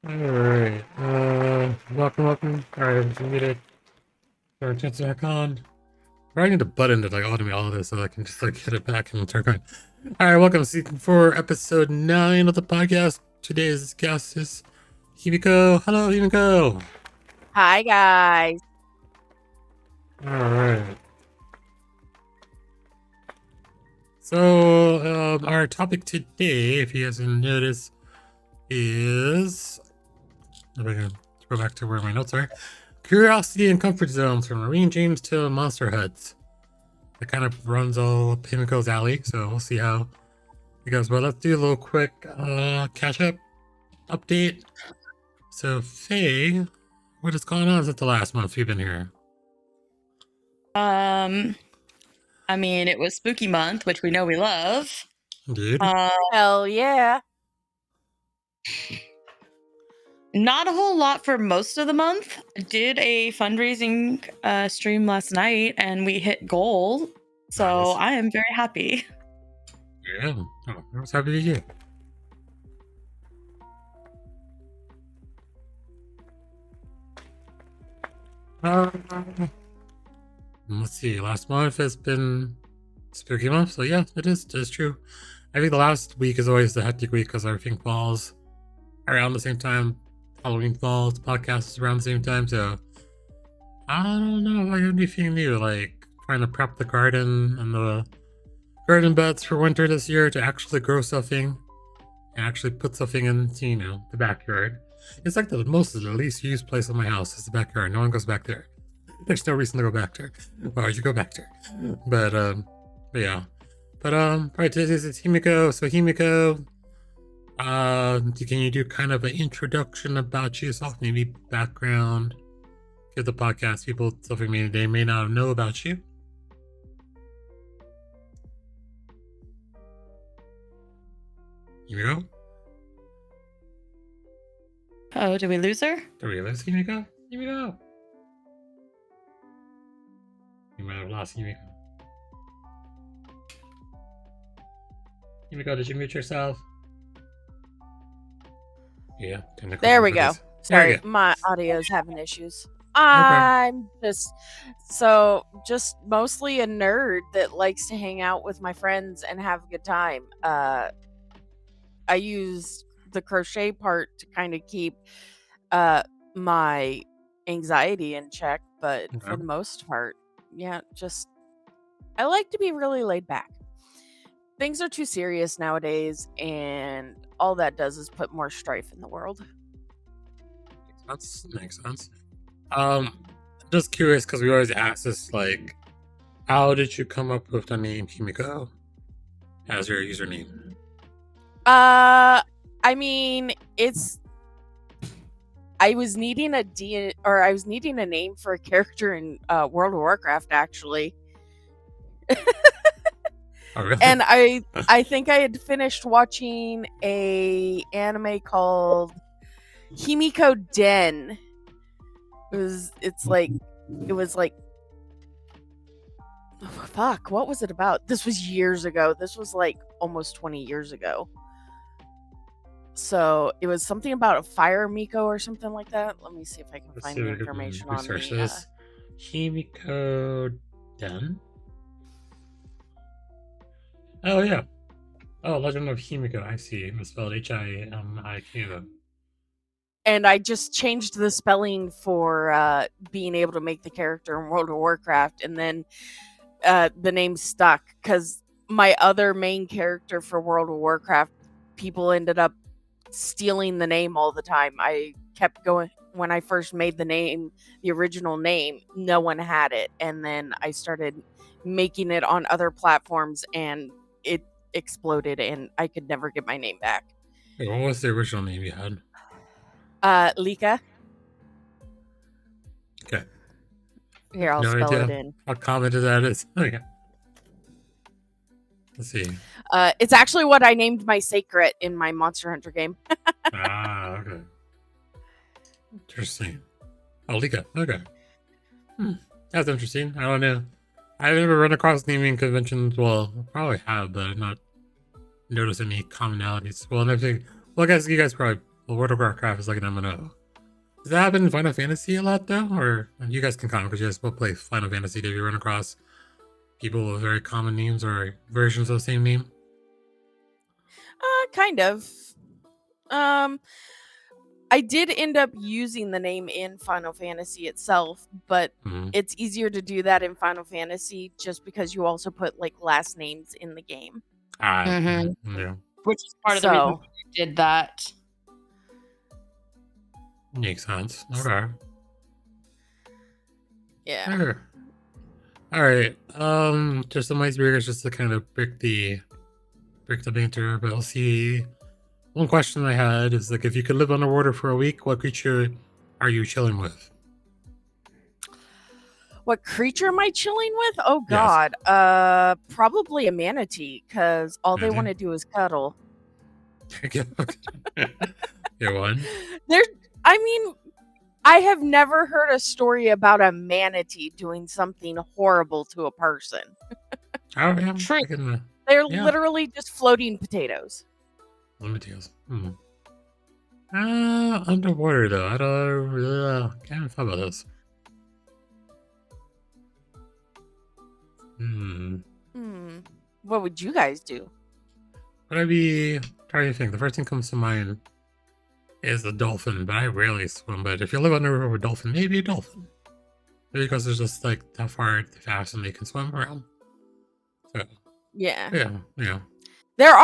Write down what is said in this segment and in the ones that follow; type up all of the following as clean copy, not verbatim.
Alright, welcome. Alright, I'm muted. Our chance back on. I need a button to like automate all of this so I can just like hit it back and turn on. Alright, welcome to season 4, episode 9 of the podcast. Today's guest is Heemiko. Hello, Heemiko. Hi, guys. Alright. So, our topic today, if you guys didn't notice, is... I'm going to go back to where my notes are. Curiosity and comfort zones, from marine dreams to monster huts. It kind of runs all up Heemiko's alley, so we'll see how it goes. But let's do a little quick catch-up update. So, Faye, what has gone on since the last month you've been here? I mean, it was spooky month, which we know we love. Indeed. Hell yeah. Not a whole lot for most of the month. I did a fundraising stream last night, and we hit goal. So Nice. I am very happy. Yeah, I was happy to hear. Let's see. Last month has been spooky month, so yeah, it is true. I think the last week is always the hectic week because everything falls around the same time. Halloween falls, podcast is around the same time, so I don't know if I have anything new, like trying to prep the garden and the garden beds for winter this year to actually grow something and actually put something in, you know, the backyard. It's like the least used place in my house is the backyard. No one goes back there. There's no reason to go back there. Well, you go back there. But yeah. But alright, this is Heemiko. So Heemiko, can you do kind of an introduction about yourself, maybe background? Give the podcast people something they may not know about you. Heemiko? Oh, did we lose her? Do we lose Heemiko? Heemiko! You might have lost Heemiko. Heemiko, did you mute yourself? Yeah. There we go. Sorry, go. my audio is having issues. problem. I'm just mostly a nerd that likes to hang out with my friends and have a good time. I use the crochet part to kind of keep my anxiety in check, but for the most part, yeah, just I like to be really laid back. Things are too serious nowadays, and all that does is put more strife in the world. Makes sense. Just curious because we always ask this, like, how did you come up with the name Heemiko as your username? I mean, I was needing a name for a character in World of Warcraft, actually. Oh, really? And I think I had finished watching a anime called Heemiko Den. It was like fuck, what was it about? This was years ago. This was like almost 20 years ago. So it was something about a fire Miko or something like that. Let me see if I can find the information on the Heemiko Den. Oh yeah. Oh, Legend of Heemiko. I see. It was spelled H-I-M-I-K-O. And I just changed the spelling for being able to make the character in World of Warcraft, and then the name stuck because my other main character for World of Warcraft, people ended up stealing the name all the time. I kept going when I first made the original name, no one had it, and then I started making it on other platforms, and it exploded, and I could never get my name back. Wait, what was the original name you had? Lika. Okay. Here, I'll spell it in. How common that is. Okay. Let's see. It's actually what I named my Sacred in my Monster Hunter game. Okay. Interesting. Oh, Lika. Okay. That's interesting. I don't know. I've never run across naming conventions. Well, I probably have, but I've not noticed any commonalities. Well, and everything. Well, I guess you guys probably Well, World of Warcraft is like an MMO. Does that happen in Final Fantasy a lot though? Or you guys can comment because you guys both play Final Fantasy. Did you run across people with very common names or versions of the same name? Kind of. I did end up using the name in Final Fantasy itself, but it's easier to do that in Final Fantasy just because you also put like last names in the game. Yeah. Which is part of the reason why I did that. Makes sense. Okay. Yeah. Sure. All right. Just some icebreakers just to kind of break the banter, but I'll see. One question I had is like, if you could live underwater for a week, what creature are you chilling with? What creature am I chilling with? Oh Yes. God. Probably a manatee, because all they want to do is cuddle. Get one. I have never heard a story about a manatee doing something horrible to a person. Oh yeah. True. They're literally just floating potatoes. Potatoes. Underwater though. I don't really can't thought about this. What would you guys do? Would I be trying to think? The first thing comes to mind is a dolphin, but I rarely swim. But if you live underwater with a dolphin, maybe a dolphin. Maybe because there's just like how far fast and they can swim around. So yeah. There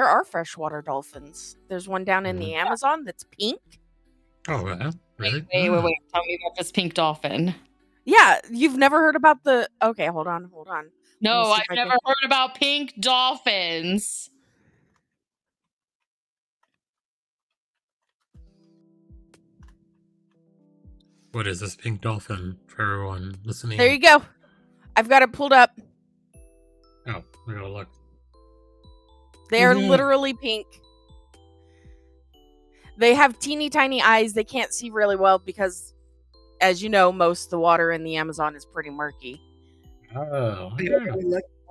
are freshwater dolphins. There's one down in the Amazon that's pink. Oh, yeah? Really? Wait. Tell me about this pink dolphin. Yeah, you've never heard about the... Okay, hold on. No, I've never heard about pink dolphins. What is this pink dolphin for everyone listening? There you go. I've got it pulled up. Oh, we gotta look. They are literally pink. They have teeny tiny eyes. They can't see really well because, as you know, most of the water in the Amazon is pretty murky. Oh,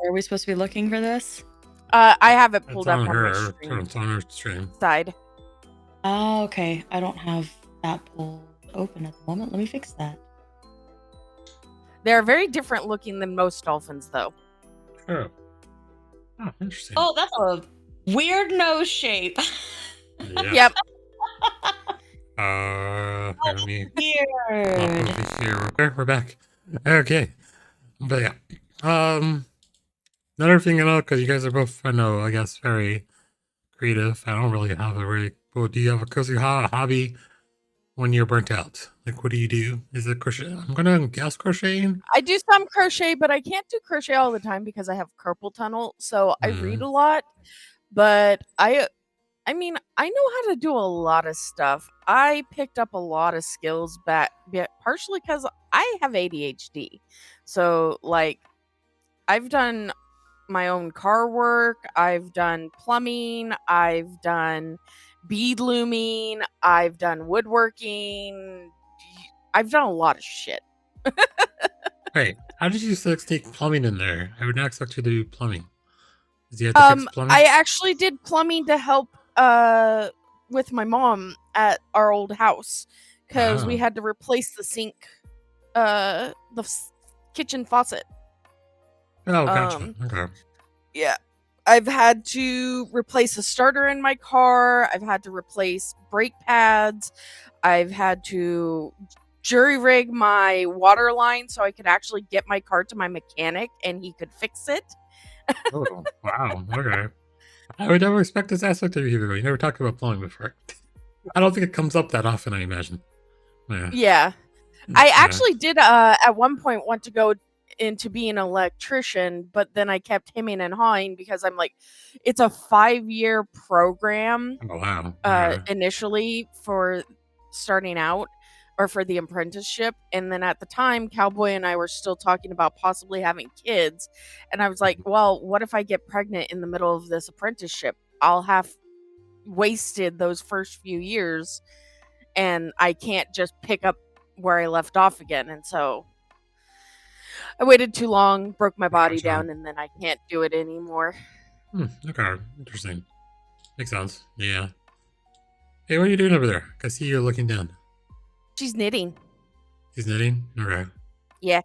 Are we supposed to be looking for this? I have it pulled up on her. my stream. It's on her stream. Side. Oh, okay. I don't have that pulled open at the moment. Let me fix that. They're very different looking than most dolphins, though. Oh, interesting. Oh, that's a weird nose shape. Yep. Weird. We're back. Okay, but yeah. Another thing, because you guys are both, I guess, very creative. I don't really have a really. Well, do you have a cozy hobby when you're burnt out? Like, what do you do? Is it crochet? I'm gonna guess crocheting. I do some crochet, but I can't do crochet all the time because I have carpal tunnel. So I read a lot, but I know how to do a lot of stuff. I picked up a lot of skills back, partially because I have ADHD. So, like, I've done my own car work. I've done plumbing. I've done bead looming. I've done woodworking. I've done a lot of shit. Wait, how did you take plumbing in there? I would not expect you to do plumbing. Did you have to fix plumbing? I actually did plumbing to help with my mom at our old house because we had to replace the sink, the kitchen faucet. Oh, gotcha. Okay. Yeah. I've had to replace a starter in my car. I've had to replace brake pads. I've had to jury rig my water line so I could actually get my car to my mechanic and he could fix it. Oh, wow. Okay. I would never expect this aspect of you. You never talked about plumbing before. I don't think it comes up that often, I imagine. Yeah. I actually did at one point want to go into being an electrician, but then I kept hemming and hawing because I'm like, it's a 5-year program. Oh, wow. Initially for starting out or for the apprenticeship. And then at the time, Cowboy and I were still talking about possibly having kids. And I was like, well, what if I get pregnant in the middle of this apprenticeship? I'll have wasted those first few years and I can't just pick up where I left off again. And so I waited too long, broke my body down, and then I can't do it anymore. Okay, interesting. Makes sense. Yeah. Hey, what are you doing over there? I see you looking down. She's knitting. He's knitting? Okay. Yeah.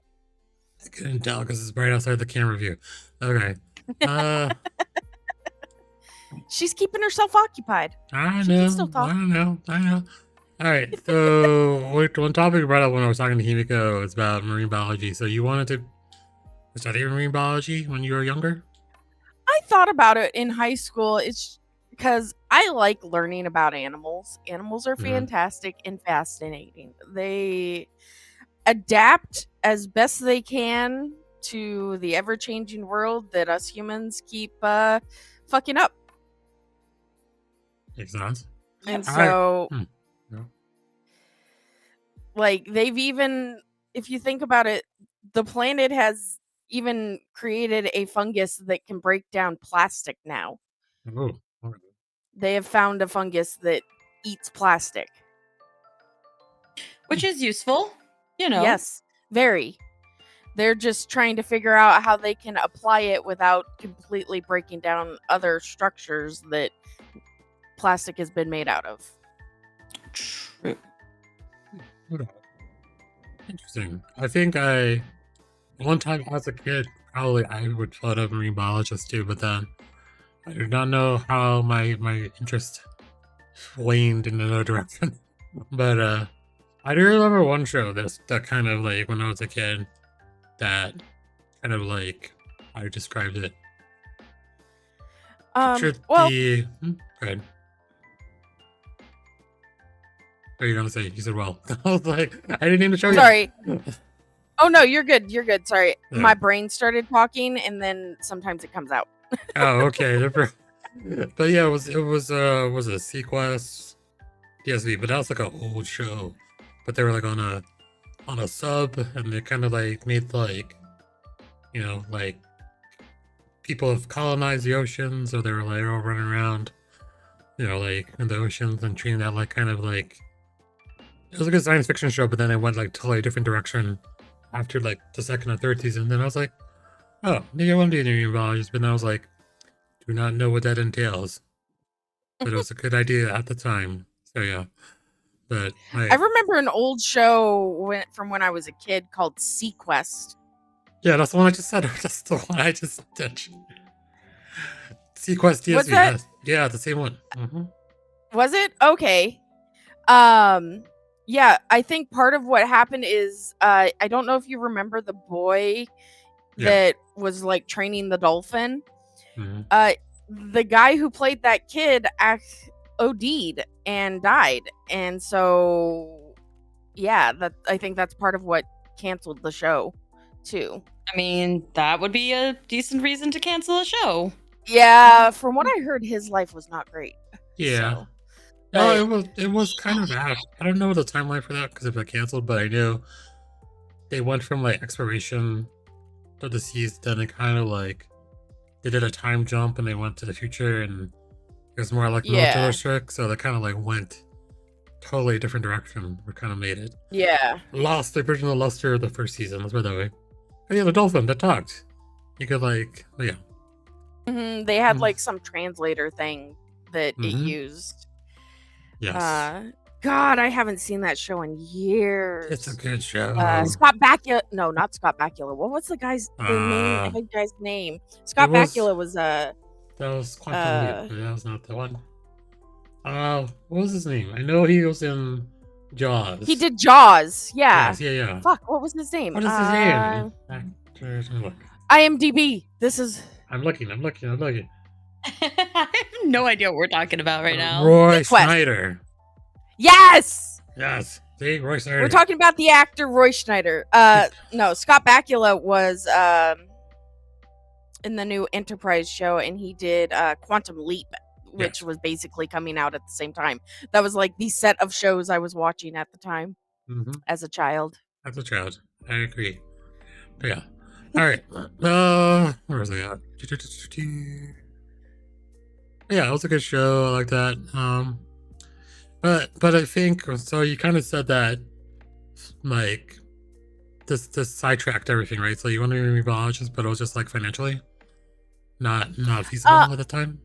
I couldn't tell because it's right outside the camera view. Okay. She's keeping herself occupied. I She can still talk. know. All right. So one topic I brought up when I was talking to Heemiko is about marine biology. So you wanted to study marine biology when you were younger? I thought about it in high school. It's because I like learning about animals. Animals are fantastic and fascinating. They adapt as best they can to the ever-changing world that us humans keep fucking up. Makes sense. And so, like, they've even, if you think about it, the planet has even created a fungus that can break down plastic now. Oh, okay. They have found a fungus that eats plastic. Which is useful, you know. Yes, very. They're just trying to figure out how they can apply it without completely breaking down other structures that plastic has been made out of. True. Interesting. I think one time as a kid, probably I would float a marine biologist too, but then I do not know how my interest waned in another direction. But I do remember one show that kind of like when I was a kid that kind of like I described it. Well, go ahead. What are you gonna say? You said well. I was like, I didn't even show you. Sorry. Oh no, you're good. You're good. Sorry. Yeah. My brain started talking and then sometimes it comes out. Oh, okay. But yeah, it was a Sequest DSV, but that was like an old show. But they were like on a sub, and they kind of like made like, you know, like people have colonized the oceans, so they were like all running around, you know, like in the oceans and treating that like kind of like it was a good science fiction show. But then it went like totally a different direction after like the second or third season. Then I was like, oh, maybe I want to be a marine biologist. But then I was like, do not know what that entails. But it was a good idea at the time. So yeah. But I remember an old show from when I was a kid called Sequest. Yeah, that's the one I just said. That's the one I just did. Sequest DSV. What's that? Yeah, the same one. Mm-hmm. Was it? Okay. Yeah, I think part of what happened is I don't know if you remember the boy that was like training the dolphin. Mm-hmm. The guy who played that kid OD'd and died, and so yeah, I think that's part of what canceled the show too. I mean, that would be a decent reason to cancel a show. Yeah, from what I heard, his life was not great. Yeah. So, no, it was kind of bad. I don't know the timeline for that because it got canceled, but I knew they went from like exploration to the seas, then it kind of like they did a time jump and they went to the future, and it was more like militaristic, so they kind of like went totally different direction. We kind of made it. Yeah. Lost the original luster of the first season. Let's put it that way. Oh yeah, the dolphin that talked. You could like, yeah. Mm-hmm. They had like some translator thing that it used. Yes. God, I haven't seen that show in years. It's a good show. Scott Bakula. No, not Scott Bakula. What was the guy's name? Scott Bakula was That was Quantum Leap. That was not the one. What was his name? I know he was in Jaws. He did Jaws. Yeah. Jaws, yeah. Fuck, what was his name? What is his name? IMDb. This is. I'm looking. I have no idea what we're talking about right now. Roy Schneider. Yes. See, Roy Schneider. We're talking about the actor Roy Schneider. No, Scott Bakula was in the new Enterprise show, and he did Quantum Leap, which was basically coming out at the same time. That was like the set of shows I was watching at the time as a child. I agree. But yeah. All right. Where was I at? Yeah, it was a good show. I like that. But I think so. You kind of said that, like, this sidetracked everything, right? So you wanted to be a biologist, but it was just like financially not feasible at the time.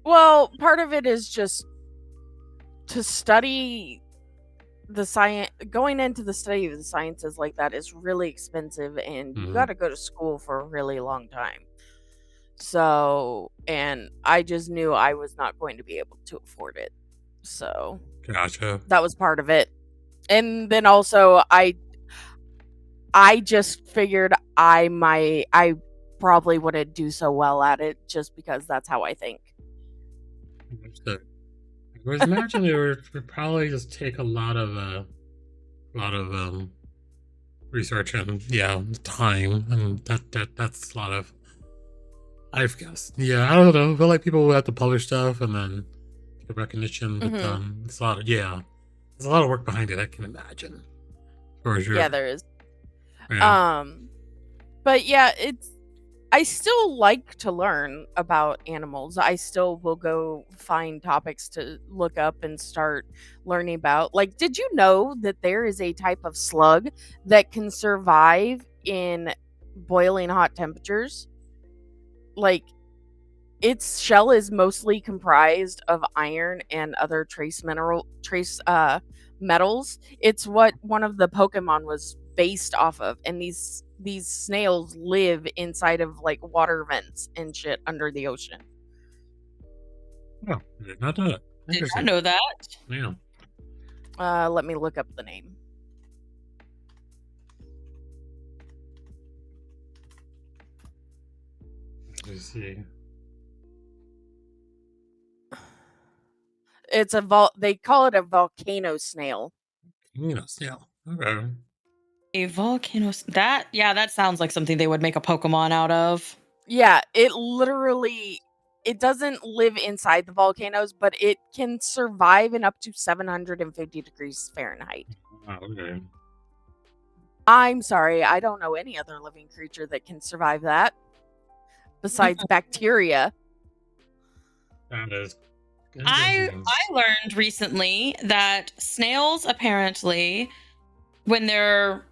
Well, part of it is just to study the science, going into the study of the sciences like that is really expensive, and you got to go to school for a really long time. So, and I just knew I was not going to be able to afford it. So, Gotcha. that was part of it. And then also I just figured I probably wouldn't do so well at it just because that's how I think. I was imagining it would probably just take a lot of research and time, and that's a lot of, I've guessed. Yeah, I don't know. I feel like people will have to publish stuff and then get recognition, but it's a lot of there's a lot of work behind it, I can imagine. For sure. Yeah, there is. Yeah. But yeah, I still like to learn about animals. I still will go find topics to look up and start learning about. Like, did you know that there is a type of slug that can survive in boiling hot temperatures? Like, its shell is mostly comprised of iron and other trace metals. It's what one of the Pokemon was based off of, and these snails live inside of like water vents and shit under the ocean. Oh, I did not know that. Did not know that. Yeah. Let me look up the name. Let's see. It's they call it a volcano snail. Snail. Okay. A volcano. That sounds like something they would make a Pokemon out of. Yeah, it doesn't live inside the volcanoes, but it can survive in up to 750 degrees Fahrenheit. Wow, okay. I'm sorry, I don't know any other living creature that can survive that besides bacteria. That is. I learned recently that snails apparently, when they're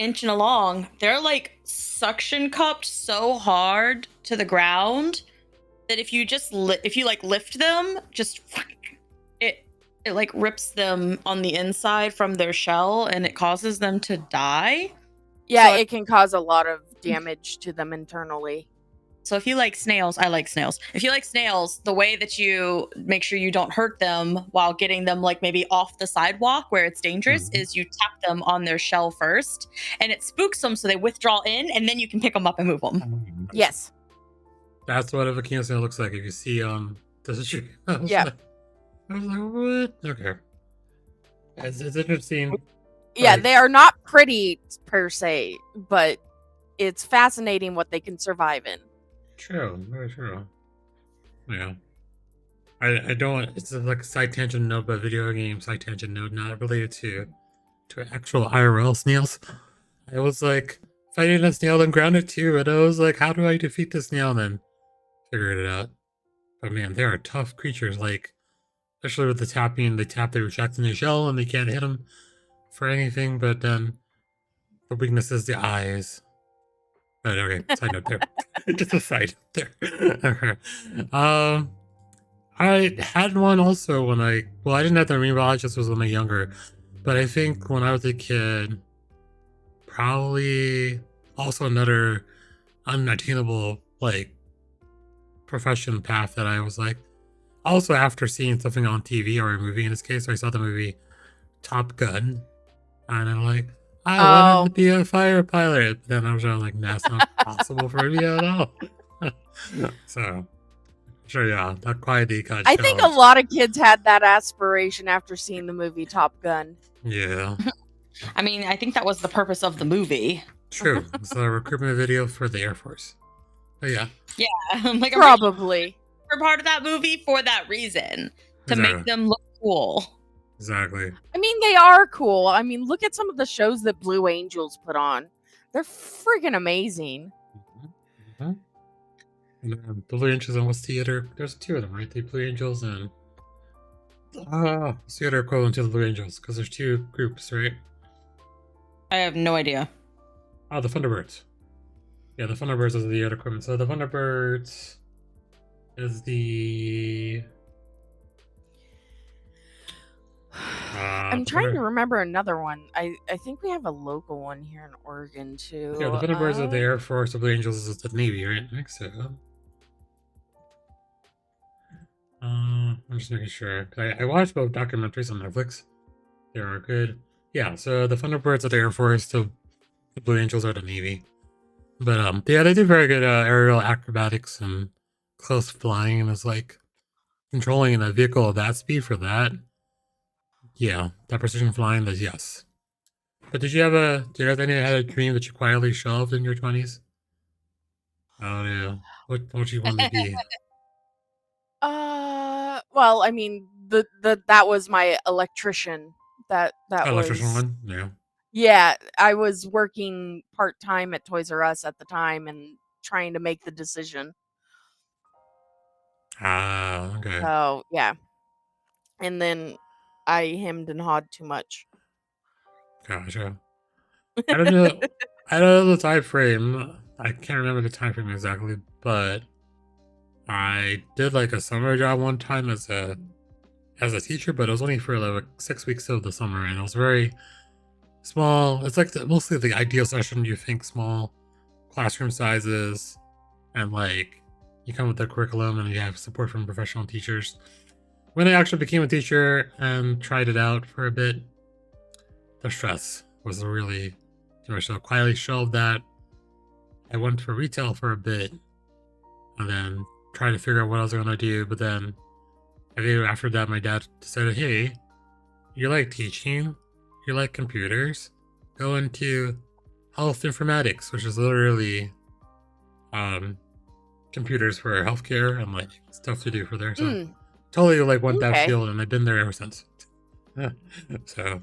inching along, they're like suction cupped so hard to the ground that if you just lift them, just it like rips them on the inside from their shell and it causes them to die. Yeah, so it can cause a lot of damage to them internally. So if you like snails, I like snails. If you like snails, the way that you make sure you don't hurt them while getting them like maybe off the sidewalk where it's dangerous is you tap them on their shell first, and it spooks them so they withdraw in, and then you can pick them up and move them. Yes. That's what a volcano snail looks like if you see the street. Yeah. I was like, what? Okay. It's interesting. Yeah, they are not pretty per se, but it's fascinating what they can survive in. True, very true. Yeah. I don't, it's like a side tangent note, but video game side tangent note, not related to actual IRL snails. I was like fighting a snail and grounded too, and I was like, how do I defeat this snail? And then figured it out. But man, they are tough creatures, like, especially with the tapping, they tap their reject in the shell and they can't hit them for anything, but then the weakness is the eyes. But okay, side note there. Just a side note there. Okay. I had one also when I didn't have the marine biologist, was when I was younger, but I think when I was a kid, probably also another unattainable like profession path that I was like, also after seeing something on TV or a movie in this case, so I saw the movie Top Gun, and I'm like, I wanted to be a fighter pilot. But then I was like, that's not possible for me at all. So, sure, yeah, that quietly got I think a lot of kids had that aspiration after seeing the movie Top Gun. Yeah. I mean, I think that was the purpose of the movie. True. It's a recruitment video for the Air Force. But yeah. Yeah. Like, probably. We're part of that movie for that reason. To make them look cool. Exactly. I mean, they are cool. I mean, look at some of the shows that Blue Angels put on. They're freaking amazing. Mm-hmm. And the Blue Angels and what's theater? There's two of them, right? The Blue Angels and what's the other equivalent to the Blue Angels? Because there's two groups, right? I have no idea. Oh, the Thunderbirds. Yeah, the Thunderbirds is the other equivalent. So the Thunderbirds is the I'm trying to remember another one. I think we have a local one here in Oregon too. Yeah, the Thunderbirds of the Air Force, the Blue Angels is the Navy, right? I think so. I'm just making sure. I watched both documentaries on Netflix. They are good. Yeah, so the Thunderbirds are the Air Force, the Blue Angels are the Navy. But yeah, they do very good aerial acrobatics and close flying, and it's like controlling a vehicle at that speed for that. Yeah, that precision flying does yes. But did you have had a dream that you quietly shelved in your 20s? Oh yeah. What you want to be? Well, I mean, that was my electrician. That Electrician was one? Yeah. Yeah, I was working part-time at Toys R Us at the time and trying to make the decision. Ah, okay. So, yeah. And then I hemmed and hawed too much. Gotcha. I don't know. I don't know the time frame. I can't remember the time frame exactly, but I did like a summer job one time as a teacher, but it was only for like 6 weeks of the summer, and it was very small. It's like mostly the ideal session. You think small classroom sizes, and like you come with the curriculum, and you have support from professional teachers. When I actually became a teacher and tried it out for a bit, the stress was really too much. So I quietly shelved that. I went for retail for a bit, and then tried to figure out what I was going to do. But then I think after that, my dad decided, hey, you like teaching, you like computers, go into health informatics, which is literally computers for healthcare and like stuff to do for there. So totally like went that field, and I've been there ever since. So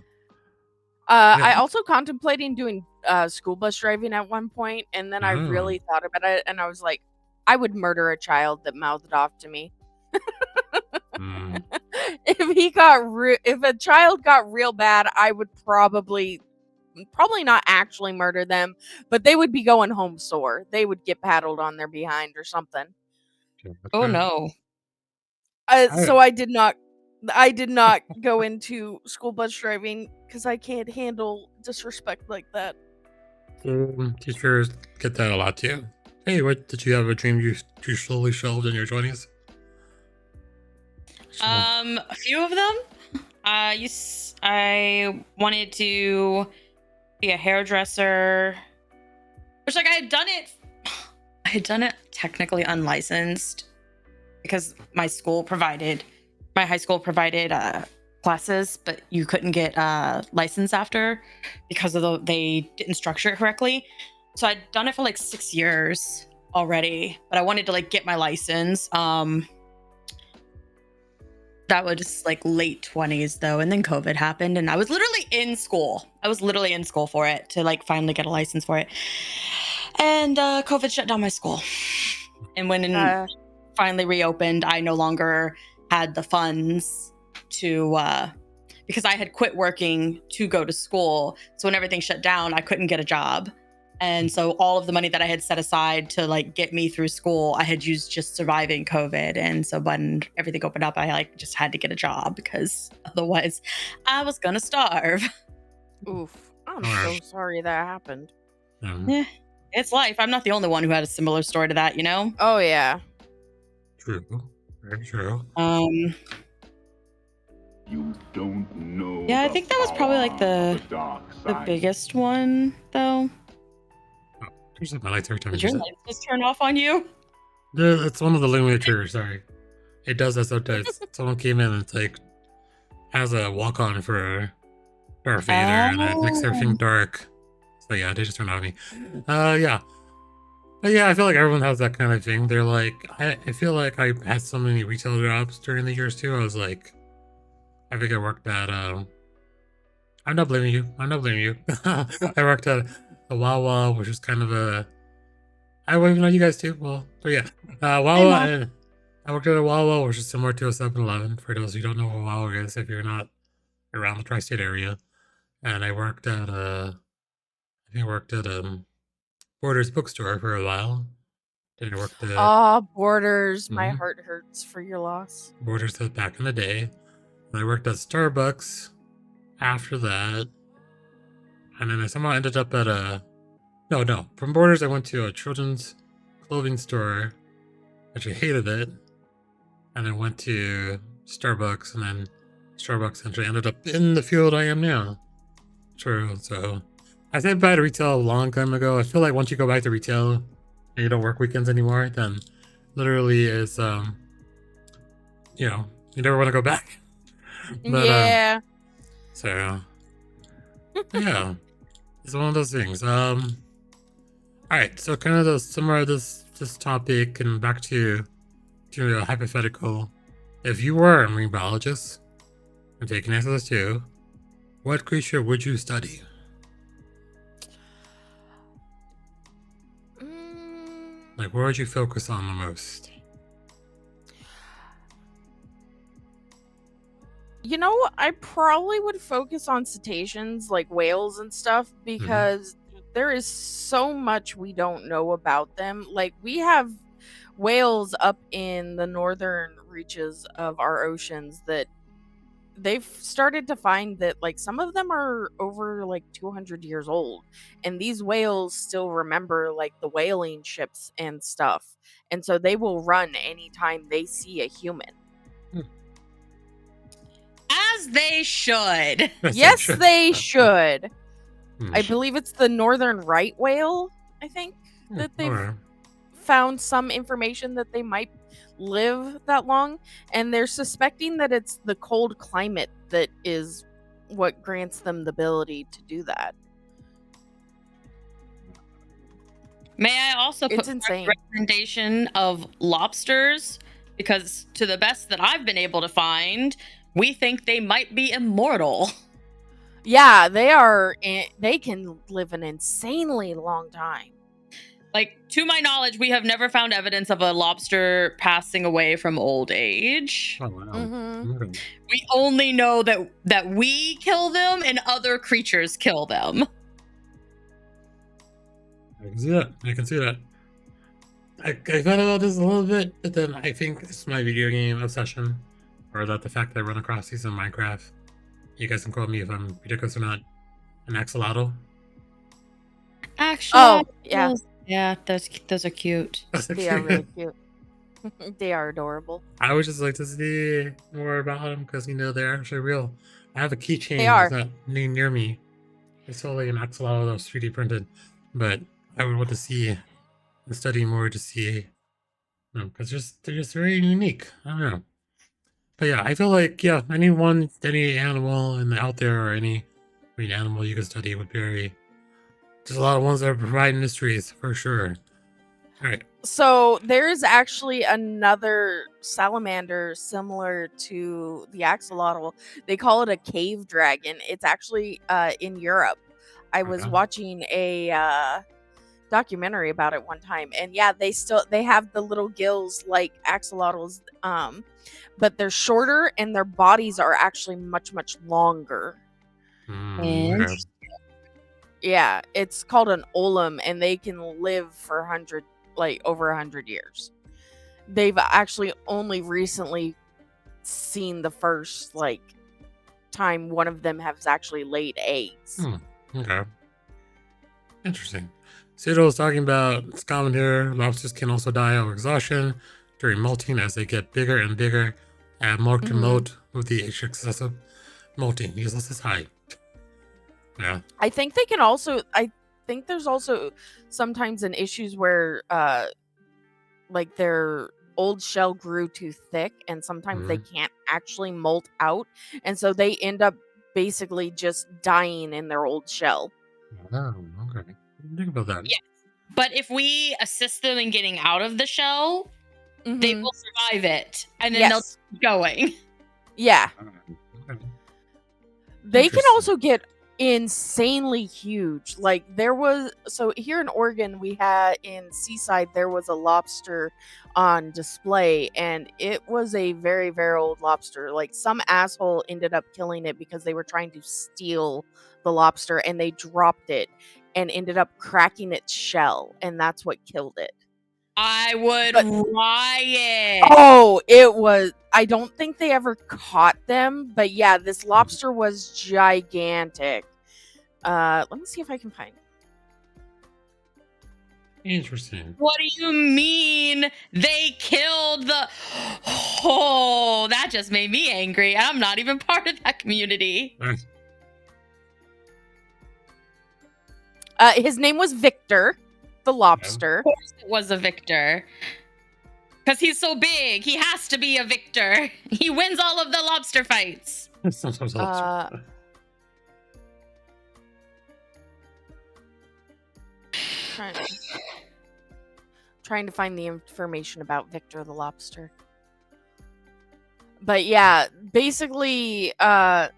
I also contemplating doing school bus driving at one point, and then I really thought about it, and I was like, I would murder a child that mouthed off to me. If a child got real bad, I would probably not actually murder them, but they would be going home sore. They would get paddled on their behind or something. Oh no. So I did not go into school bus driving because I can't handle disrespect like that. Teachers get that a lot too. Hey, what did you have a dream you slowly shelved in your 20s? A few of them. I wanted to be a hairdresser, which like I had done it technically unlicensed because my high school provided classes, but you couldn't get licensed after because they didn't structure it correctly. So I'd done it for like 6 years already, but I wanted to like get my license. That was just like late 20s though, and then COVID happened, and I was literally in school. For it to like finally get a license for it, and COVID shut down my school. And when it finally reopened, I no longer had the funds to because I had quit working to go to school. So when everything shut down, I couldn't get a job. And so all of the money that I had set aside to like get me through school, I had used just surviving COVID. And so when everything opened up, I like just had to get a job because otherwise I was gonna starve. Oof. I'm so sorry that happened. Yeah, it's life. I'm not the only one who had a similar story to that, you know? Oh yeah. True. Very true. You don't know. Yeah, I think that was probably like the biggest one though. There's my lights every time. Did your lights just turn off on you? Yeah, it's one of the illuminated triggers, sorry. It does that sometimes. Someone came in and it's like has a walk on for Darth Vader and it makes everything dark. So yeah, they just turned on me. Yeah. But yeah, I feel like everyone has that kind of thing. They're like I feel like I had so many retail jobs during the years too. I was like I think I worked at I'm not blaming you. I worked at a Wawa, which is kind of a I wouldn't even know you guys too. Well, but yeah, Wawa. And I worked at a Wawa, which is similar to a 7-Eleven. For those who don't know what Wawa is, if you're not around the tri-state area, and I worked at Borders bookstore for a while. Then I worked at Borders. My heart hurts for your loss. Borders back in the day. And I worked at Starbucks, after that, and then I somehow ended up at a no. From Borders, I went to a children's clothing store, which I hated it, and then went to Starbucks, and then Starbucks eventually ended up in the field I am now. True. So I said bye to retail a long time ago. I feel like once you go back to retail and you don't work weekends anymore, then literally is you never want to go back. But yeah. So yeah, it's one of those things. All right, so kind of the summary of this topic and back to a hypothetical. If you were a marine biologist and taking SS2, what creature would you study? Like, where would you focus on the most? I probably would focus on cetaceans, like whales and stuff, because there is so much we don't know about them. Like, we have whales up in the northern reaches of our oceans that they've started to find that, like, some of them are over like 200 years old, and these whales still remember like the whaling ships and stuff, and so they will run anytime they see a human. As they should. Yes, they should. I believe it's the northern right whale, I think, that they've found some information that they might live that long, and they're suspecting that it's the cold climate that is what grants them the ability to do that. May I also put a recommendation of lobsters, because to the best that I've been able to find, we think they might be immortal. Yeah, they are. They can live an insanely long time. Like, to my knowledge, we have never found evidence of a lobster passing away from old age. Oh, wow. We only know that we kill them and other creatures kill them. I can see that. I thought about this a little bit, but then I think it's my video game obsession, or that the fact that I run across these in Minecraft. You guys can quote me if I'm ridiculous or not. An axolotl. Actually, yeah, those are cute. They are really cute. They are adorable. I would just like to see more about them because they're actually real. I have a keychain that's not near me. It's totally an axolotl that was 3D printed, but I would want to see and study more to see, because they're just very unique. I don't know. But yeah, I feel like, any animal out there, or any marine animal you can study would be very. There's a lot of ones that provide mysteries for sure. All right. So there's actually another salamander similar to the axolotl. They call it a cave dragon. It's actually in Europe. I was watching a documentary about it one time, and yeah, they have the little gills like axolotls, but they're shorter and their bodies are actually much longer. Yeah, it's called an wholesome, and they can live for over 100 years. They've actually only recently seen the first time one of them has actually laid eggs. Okay. Interesting. Cyril was talking about, it's common here, lobsters can also die of exhaustion during molting as they get bigger and bigger and more to molt with the excessive molting. He says high. Yeah. I think they can also. I think there's also sometimes an issues where, their old shell grew too thick, and sometimes they can't actually molt out, and so they end up basically just dying in their old shell. Oh, okay. Think about that. Yes, but if we assist them in getting out of the shell, they will survive it, and then they'll keep going. Yeah. Okay. They can also get insanely huge. So here in Oregon, we had in Seaside, there was a lobster on display, and it was a very, very old lobster. Like, some asshole ended up killing it because they were trying to steal the lobster, and they dropped it and ended up cracking its shell, and that's what killed it. I would riot. Oh, it was. I don't think they ever caught them, but yeah, this lobster was gigantic. Let me see if I can find it. Interesting. What do you mean they killed the... Oh, that just made me angry. I'm not even part of that community. His name was Victor, the lobster. Of course it was a victor. Because he's so big. He has to be a victor. He wins all of the lobster fights. Sometimes Trying to find the information about Victor the lobster. But yeah, basically, they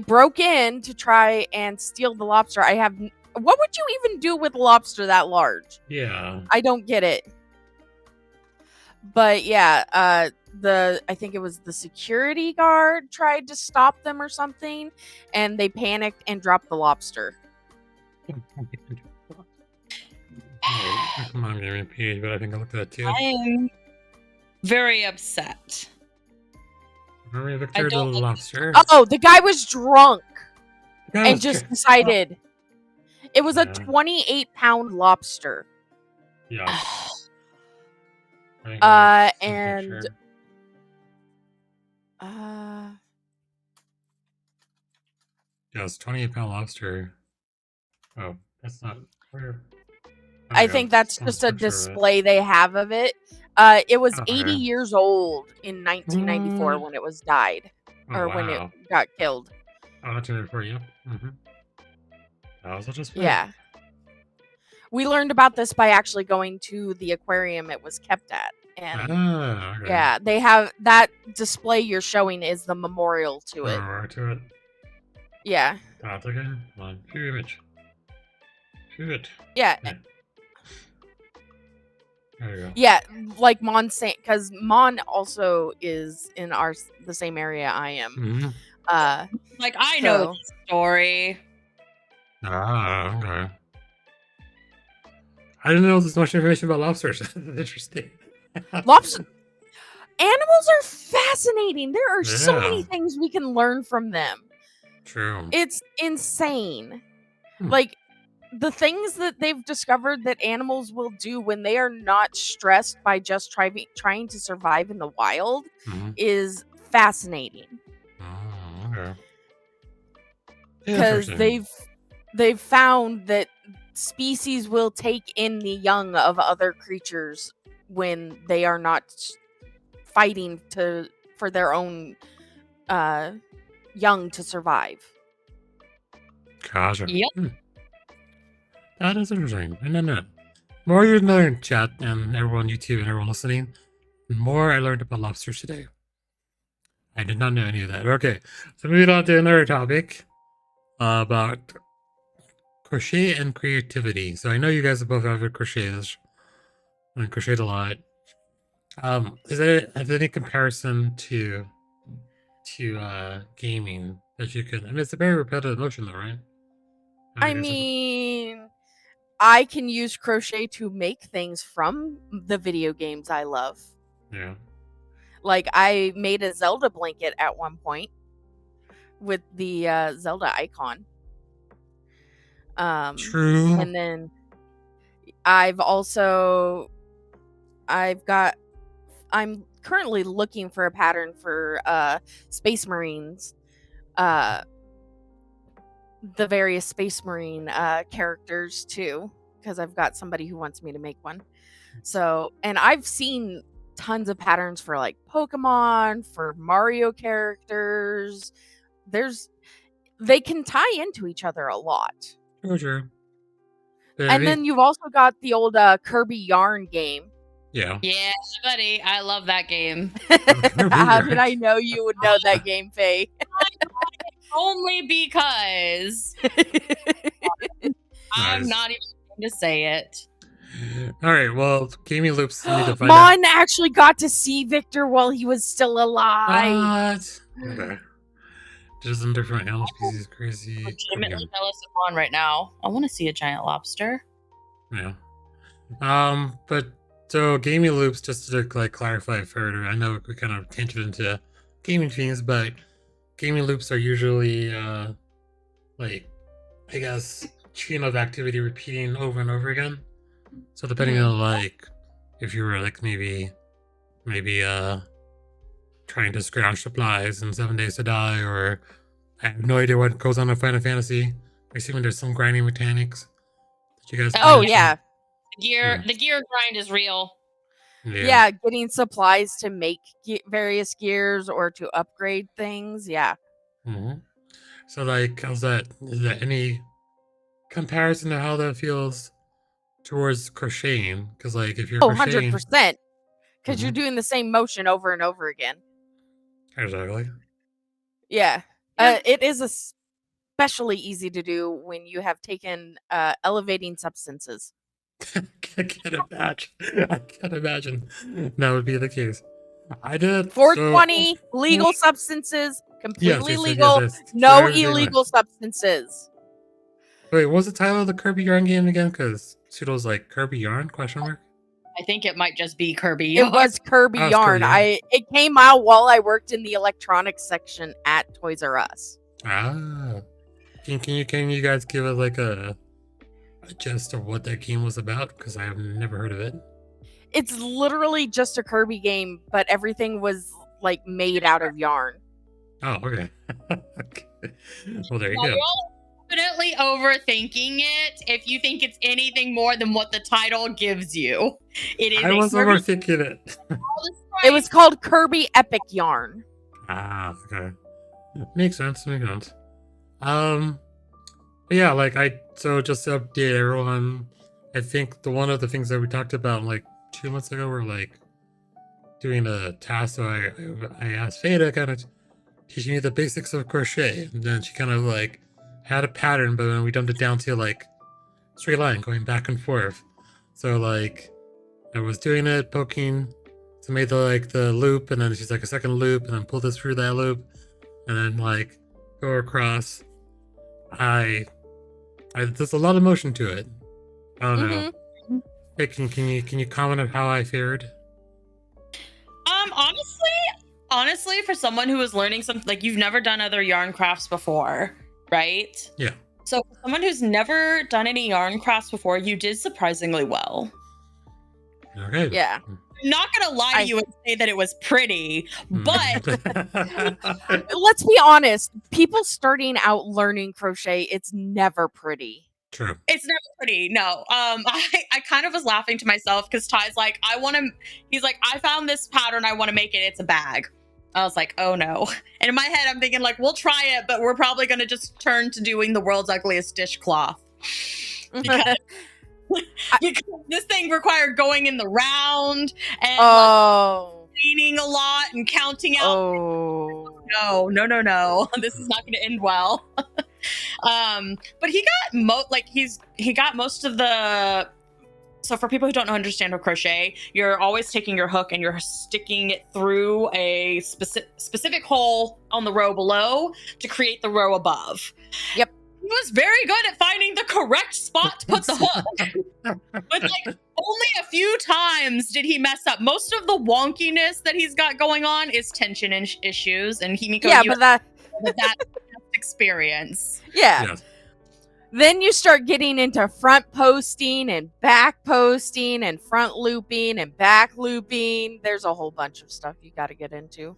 broke in to try and steal the lobster. What would you even do with a lobster that large? Yeah. I don't get it. But yeah, I think it was the security guard tried to stop them or something, and they panicked and dropped the lobster. Come on, give me a page, but I think I looked at that too. I am very upset. Remember Victor the lobster? Oh, the guy was drunk and just decided it was a 28-pound lobster. Yeah. And yeah, it's 28-pound lobster. Oh, that's not where. I think that's just a display they have of it. It was 80 years old in 1994 when it was died, when it got killed. Oh, that's for you. That was a display. Yeah. We learned about this by actually going to the aquarium it was kept at. And yeah, they have that display you're showing is the memorial to it. Yeah. That's okay. Come on, view image. View it. Yeah. There you go. Yeah, like Mon saying, because Mon also is in the same area I am. Like I know the story. Ah, okay. I didn't know there's much information about lobsters. That's interesting. Animals are fascinating. There are so many things we can learn from them. True. It's insane. Like, the things that they've discovered that animals will do when they are not stressed by just trying to survive in the wild is fascinating. Oh, okay. Because they've found that species will take in the young of other creatures when they are not fighting for their own young to survive. Gotcha. Yep. That is interesting. And then the more you learn, chat, and everyone on YouTube and everyone listening, the more I learned about lobsters today. I did not know any of that. Okay, so moving on to another topic about crochet and creativity. So I know you guys have both have crochets and crocheted a lot. Is there any comparison to gaming that you could? I mean, it's a very repetitive motion, though, right? I mean, I can use crochet to make things from the video games I love. Yeah. Like, I made a Zelda blanket at one point with the Zelda icon. True. And then I'm currently looking for a pattern for Space Marines. The various Space Marine characters too, because I've got somebody who wants me to make one. So, and I've seen tons of patterns for like Pokemon, for Mario characters. They can tie into each other a lot. Sure. And then you've also got the old Kirby Yarn game. Yeah. Yeah, buddy. I love that game. How did I know you would know that game, Faye? Only because I'm not even going to say it. All right. Well, gaming loops need to find Mon actually got to see Victor while he was still alive. What? Okay. Just in different animal species, crazy. Legitimately jealous of Mon right now. I want to see a giant lobster. Yeah. But so gaming loops, just to like clarify further, I know we kind of tangented into gaming themes, but gaming loops are usually like, I guess, chain of activity repeating over and over again. So depending on like if you were like maybe trying to scrounge supplies in 7 Days to Die, or I have no idea what goes on in Final Fantasy. I assuming there's some grinding mechanics that you guys. Oh yeah. The gear grind is real. Yeah, getting supplies to make various gears or to upgrade things. Yeah. So like, how's that? Is there any comparison to how that feels towards crocheting? Because like, if you're crocheting, 100%. Because you're doing the same motion over and over again. Exactly. Yeah. It is especially easy to do when you have taken elevating substances. I can't imagine that would be the case. I did 420 legal substances, completely legal, no illegal substances. Wait, what was the title of the Kirby Yarn game again? Because Pseudo's like Kirby Yarn? Question mark. I think it might just be Kirby Yarn. It was Kirby Yarn. It came out while I worked in the electronics section at Toys R Us. Ah, can you guys give us like a gist of what that game was about? Because I have never heard of it. It's literally just a Kirby game, but everything was like made out of yarn. Oh, okay. Okay. Well, there you go. You're definitely overthinking it if you think it's anything more than what the title gives you. It is. I was overthinking it. It was called Kirby Epic Yarn. Ah, okay. Makes sense. But yeah, like so just to update everyone, I think one of the things that we talked about like 2 months ago were like doing a task. So I asked Faye to kind of teach me the basics of crochet, and then she kind of like had a pattern, but then we dumped it down to like straight line going back and forth. So like I was doing it, poking, so made the loop, and then she's like a second loop, and then pull this through that loop, and then like go across. There's a lot of motion to it. I don't know. Hey, can you comment on how I fared? Honestly, for someone who is learning something, like you've never done other yarn crafts before, right? Yeah. So for someone who's never done any yarn crafts before, you did surprisingly well. Okay. Yeah. I'm not gonna lie to you and say that it was pretty, but let's be honest. People starting out learning crochet, it's never pretty. True. It's never pretty. No. I kind of was laughing to myself because Ty's like, he's like, I found this pattern, I want to make it. It's a bag. I was like, oh no. And in my head, I'm thinking like, we'll try it, but we're probably gonna just turn to doing the world's ugliest dishcloth. Because this thing required going in the round and like, cleaning a lot and counting out. No. This is not going to end well. But he got most of the. So for people who don't understand crochet, you're always taking your hook and you're sticking it through a specific hole on the row below to create the row above. Yep. He was very good at finding the correct spot to put the hook. But like only a few times did he mess up. Most of the wonkiness that he's got going on is tension issues, and Heemiko, but that experience. Yeah. Yes. Then you start getting into front posting and back posting and front looping and back looping. There's a whole bunch of stuff you got to get into.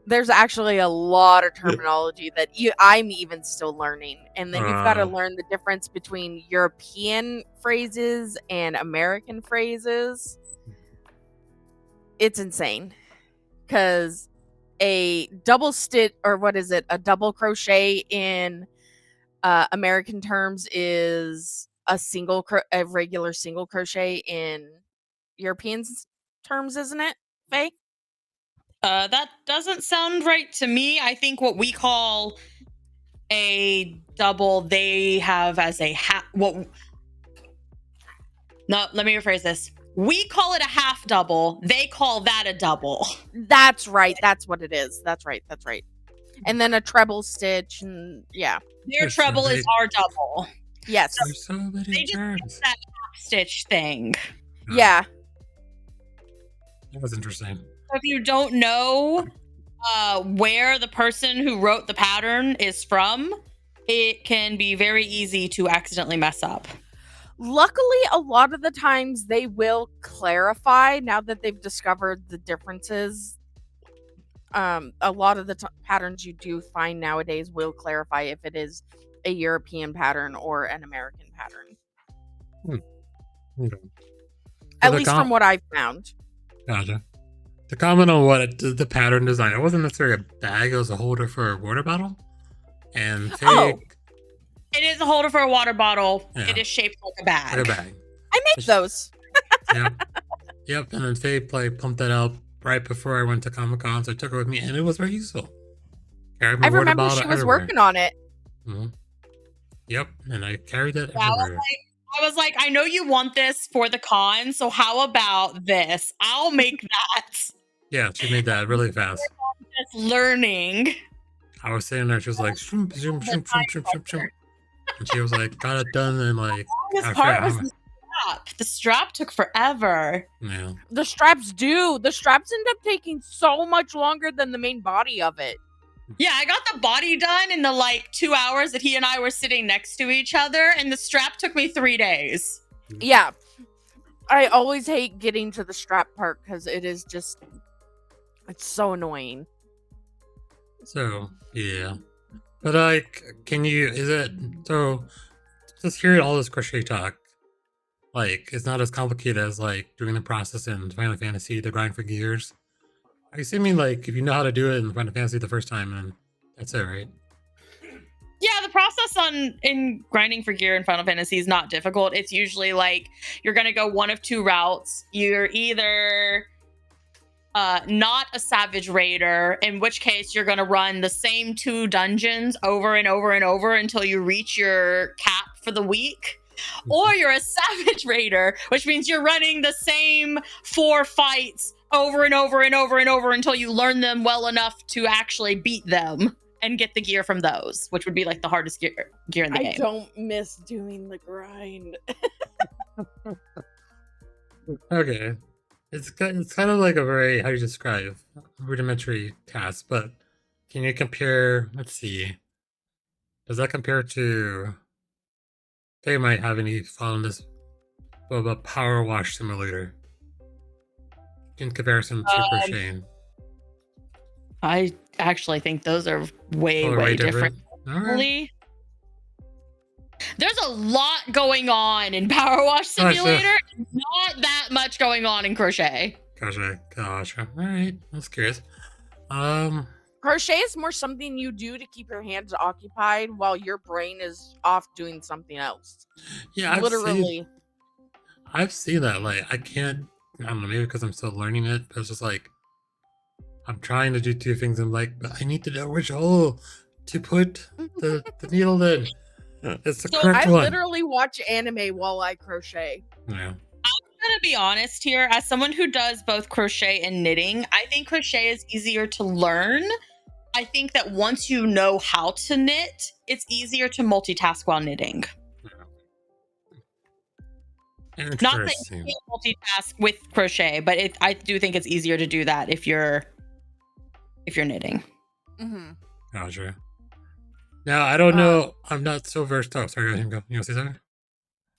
There's actually a lot of terminology that I'm even still learning. And then you've got to learn the difference between European phrases and American phrases. It's insane. Because a double stitch, or what is it? A double crochet in American terms is a regular single crochet in European terms, isn't it, Faye? That doesn't sound right to me. I think what we call a double, they have as a half. No, let me rephrase this. We call it a half double. They call that a double. That's right. That's what it is. That's right. And then a treble stitch, and yeah. Their treble is our double. Yes. There's so many terms. That stitch thing. Yeah. That was interesting. So if you don't know where the person who wrote the pattern is from, it can be very easy to accidentally mess up. Luckily, a lot of the times they will clarify now that they've discovered the differences. A lot of the patterns you do find nowadays will clarify if it is a European pattern or an American pattern. Okay. At least from what I've found. Gotcha. To comment on what the pattern design, it wasn't necessarily a bag, it was a holder for a water bottle. And Faye, it is a holder for a water bottle. Yeah. It is shaped like a bag. Like a bag. I make those. Yep. And then Faye pumped that out right before I went to Comic-Con, so I took it with me, and it was very useful. I remember she was working on it. Mm-hmm. Yep, and I carried it everywhere. I was like, I know you want this for the con, so how about this? I'll make that. Yeah, she made that really fast. Just learning. I was sitting there, she was like, shroom, shroom, shroom, shroom, shroom, shroom, shroom. And she was like, got it done in like... The part was the strap. The strap took forever. Yeah. The straps do. The straps end up taking so much longer than the main body of it. Yeah, I got the body done in the 2 hours that he and I were sitting next to each other, and the strap took me 3 days. Yeah. I always hate getting to the strap part because it is just... It's so annoying. So, yeah. But just hearing all this crochet talk, it's not as complicated as doing the process in Final Fantasy, the grind for gears. I assuming if you know how to do it in Final Fantasy the first time, then that's it, right? Yeah, the process in grinding for gear in Final Fantasy is not difficult. It's usually you're gonna go one of two routes. You're either not a Savage Raider, in which case you're gonna run the same 2 dungeons over and over and over until you reach your cap for the week. Or you're a Savage Raider, which means you're running the same 4 fights over and over and over and over until you learn them well enough to actually beat them and get the gear from those, which would be the hardest gear in the game. I don't miss doing the grind. Okay. It's kind of like a very, how do you describe, rudimentary task, but can you compare, let's see, does that compare to, they might have any following this, a power wash simulator in comparison to crocheting? I actually think those are way different. Right. There's a lot going on in Power Wash Simulator. Not that much going on in Crochet. Gotcha. All right. That's curious. Crochet is more something you do to keep your hands occupied while your brain is off doing something else. Yeah, literally. I've seen that. I don't know, maybe because I'm still learning it, but it's just I'm trying to do 2 things. I'm but I need to know which hole to put the needle in. It's the correct one. I literally watch anime while I crochet. Yeah. I'm gonna be honest here. As someone who does both crochet and knitting, I think crochet is easier to learn. I think that once you know how to knit, it's easier to multitask while knitting. Not that you can't multitask with crochet, but I do think it's easier to do that if you're knitting. Mm-hmm. Gotcha. Now, I don't know. I'm not so versed. Oh, sorry, go ahead. You want to say something?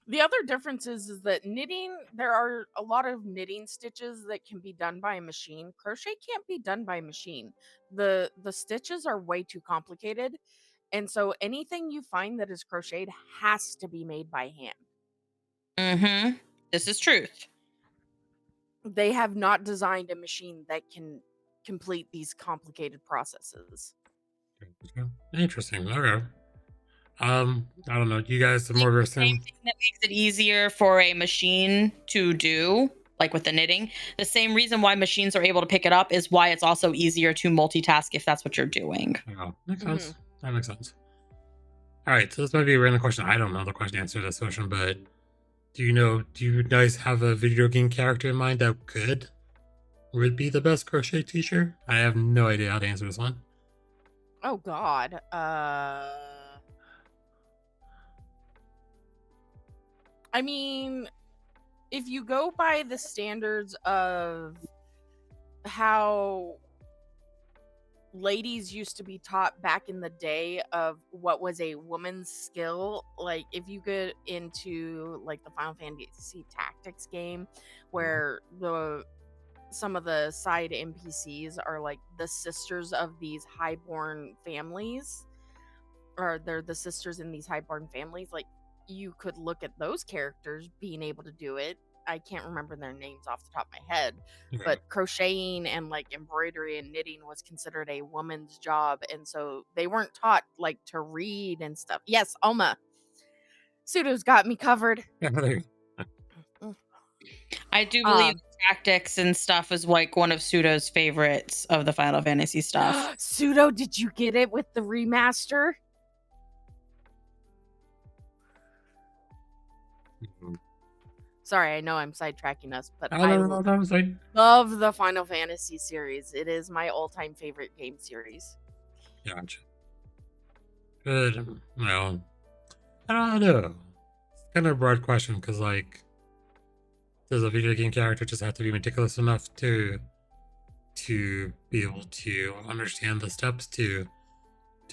The other difference is that knitting, there are a lot of knitting stitches that can be done by a machine. Crochet can't be done by a machine. The stitches are way too complicated. And so anything you find that is crocheted has to be made by hand. Mm-hmm. This is truth. They have not designed a machine that can complete these complicated processes. Interesting. Okay. I don't know. You guys are more versed in. Same thing that makes it easier for a machine to do, with the knitting. The same reason why machines are able to pick it up is why it's also easier to multitask if that's what you're doing. Oh, makes sense. That makes sense. All right. So this might be a random question. I don't know the question to answer this question, but do you guys have a video game character in mind that would be the best crochet teacher? I have no idea how to answer this one. Oh God. I mean, if you go by the standards of how ladies used to be taught back in the day of what was a woman's skill, like if you get into like the Final Fantasy Tactics game where some of the side NPCs are like the sisters of these highborn families, or they're the sisters in these highborn families, like you could look at those characters being able to do it. I can't remember their names off the top of my head, but crocheting and like embroidery and knitting was considered a woman's job, and so they weren't taught like to read and stuff. Yes, Alma. Pseudo's got me covered. I do believe tactics and stuff is like one of Pseudo's favorites of the Final Fantasy stuff. Pseudo, did you get it with the remaster? Sorry, I know I'm sidetracking us, but I love the Final Fantasy series. It is my all-time favorite game series. Gotcha. Good. Well, I don't know. It's kind of a broad question because, like, does a video game character just have to be meticulous enough to be able to understand the steps to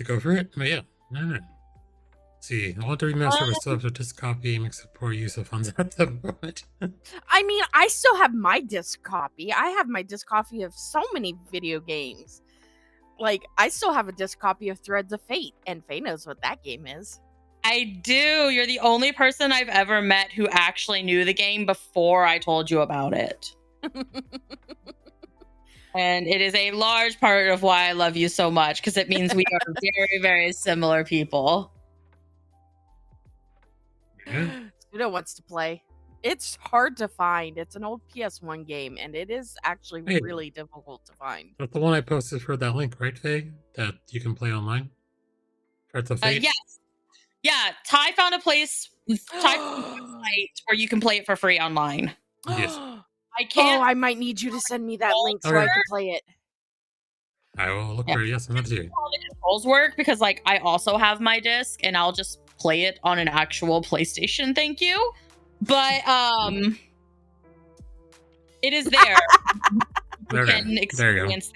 go for it? But yeah, I don't know. See, I want to remaster, but still have to disc copy. Makes a poor use of funds at the moment. I mean, I still have my disc copy. I have my disc copy of so many video games. Like, I still have a disc copy of Threads of Fate, and Faye knows what that game is. I do. You're the only person I've ever met who actually knew the game before I told you about it. And it is a large part of why I love you so much, because it means we are very, very similar people. Pseudo wants to play. It's hard to find. It's an old PS1 game, and it is actually really difficult to find. That's the one I posted for that link, right, Faye? That you can play online? Threads of Fate? Yes. Yeah, Ty found a place, site where you can play it for free online. Yes. I can't. Oh, I might need you to send me that link so I can play it. I will look for it. Yes, I'm not here. How the controls work, because like I also have my disc and I'll just play it on an actual PlayStation. Thank you, but it is there. You can experience.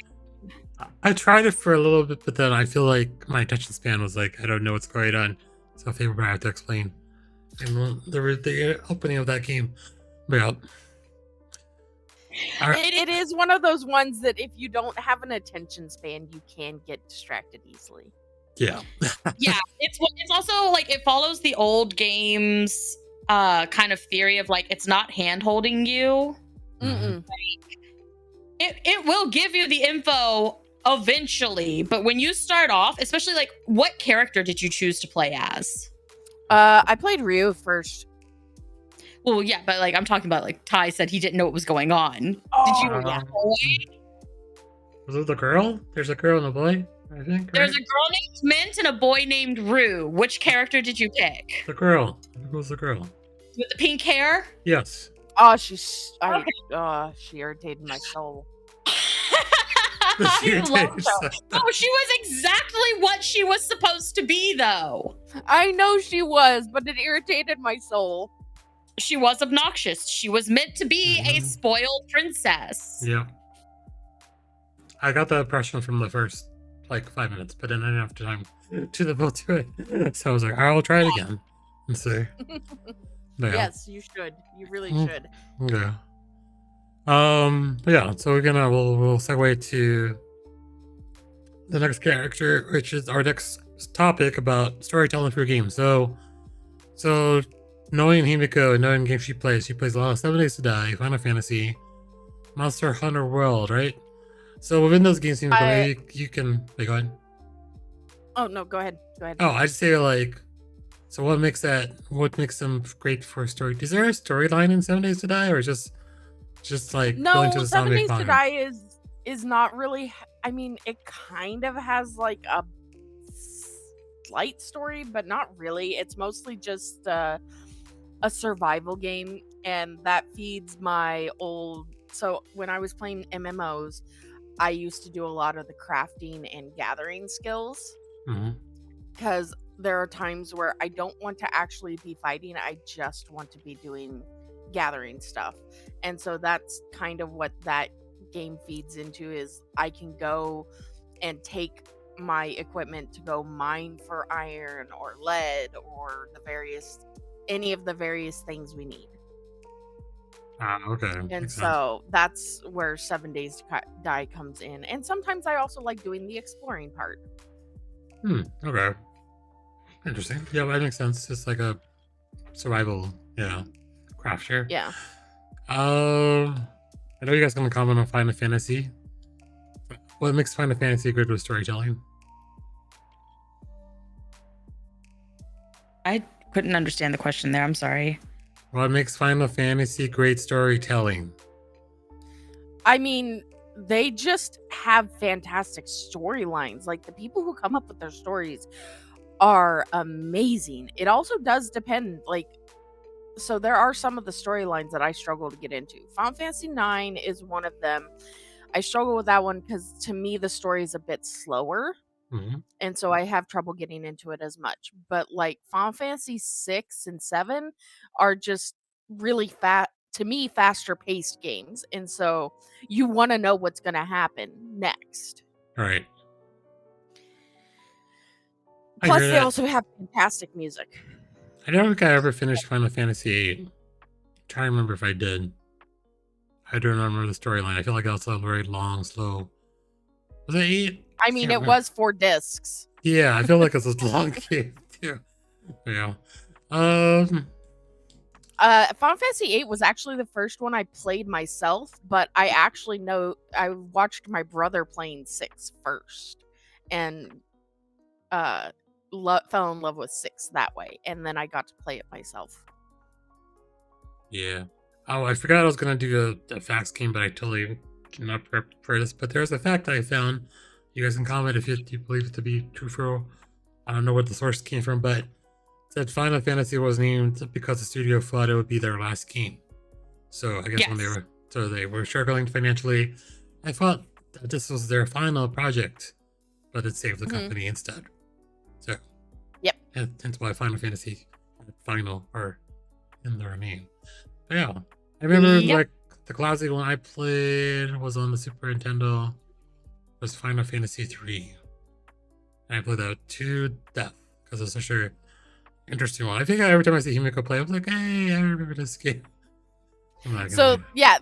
I tried it for a little bit, but then I feel like my attention span was like, I don't know what's going on. So Faye would have to explain. And the opening of that game. But yeah. It is one of those ones that if you don't have an attention span, you can get distracted easily. Yeah. Yeah. It's also like it follows the old games kind of theory of like it's not hand holding you. Mm-mm. Like, it will give you the info eventually, but when you start off, especially like what character did you choose to play as? I played Ryu first. Well, yeah, but like I'm talking about like Ty said he didn't know what was going on. Oh, did you Was it the girl? There's a girl and a boy, I think. Right? There's a girl named Mint and a boy named Rue. Which character did you pick? The girl. Who was the girl? With the pink hair? Yes. Oh, she irritated my soul. I love her. Oh, she was exactly what she was supposed to be, though. I know she was, but it irritated my soul. She was obnoxious. She was meant to be a spoiled princess. Yeah. I got the impression from the first, like, 5 minutes, but then I didn't have time to devote to it. So I was like, I'll try it again and see. Yeah. Yes, you should. You really should. Yeah. But yeah, so we'll segue to the next character, which is our next topic about storytelling for games. So knowing Heemiko and knowing games she plays a lot of 7 Days to Die, Final Fantasy, Monster Hunter World, right? So within those games, Heemiko, you can go ahead. Oh no, go ahead. Oh, I'd say like, so what makes them great for story? Is there a storyline in 7 Days to Die, or just like no? Going to the 7 Days to Die is not really. I mean, it kind of has like a slight story, but not really. It's mostly just a survival game, and that feeds my old. So when I was playing MMOs, I used to do a lot of the crafting and gathering skills. Because there are times where I don't want to actually be fighting. I just want to be doing gathering stuff. And so that's kind of what that game feeds into, is I can go and take my equipment to go mine for iron or lead or any of the various things we need. Okay. And Makes sense. so that's where 7 Days to Die comes in. And sometimes I also like doing the exploring part. Okay. Interesting. Yeah, that makes sense. It's like a survival, craft share. Yeah. I know you guys gonna comment on Final Fantasy. What makes Final Fantasy good with storytelling? I couldn't understand the question there. I'm sorry. What makes Final Fantasy great storytelling? I mean, they just have fantastic storylines. Like, the people who come up with their stories are amazing. It also does depend, like, so there are some of the storylines that I struggle to get into. Final Fantasy 9 is one of them. I struggle with that one because to me the story is a bit slower. And so I have trouble getting into it as much. But like Final Fantasy 6 and 7 are just really faster paced games. And so you want to know what's going to happen next. Right. Plus, they also have fantastic music. I don't think I ever finished Final Fantasy 8. I'm trying to remember if I did. I don't remember the storyline. I feel like that was a very long, slow. Was it 8? I mean, it was 4 discs. Yeah, I feel like it's a long game too. Yeah. Final Fantasy 8 was actually the first one I played myself, but I actually know I watched my brother playing 6 first, and fell in love with 6 that way, and then I got to play it myself. Yeah. Oh, I forgot I was gonna do a facts game, but I totally not prepped for this. But there's a fact I found. You guys can comment if you believe it to be true. I don't know where the source came from, but it said Final Fantasy was named because the studio thought it would be their last game. So I guess when they were struggling financially, I thought that this was their final project, but it saved the company instead. So yep, hence why Final Fantasy final or in their name. But yeah, I remember like the classic one I played was on the Super Nintendo. Was Final Fantasy 3. And I played that to death because it's such an interesting one. I think every time I see Heemiko play, I'm like, hey, I remember this game. So,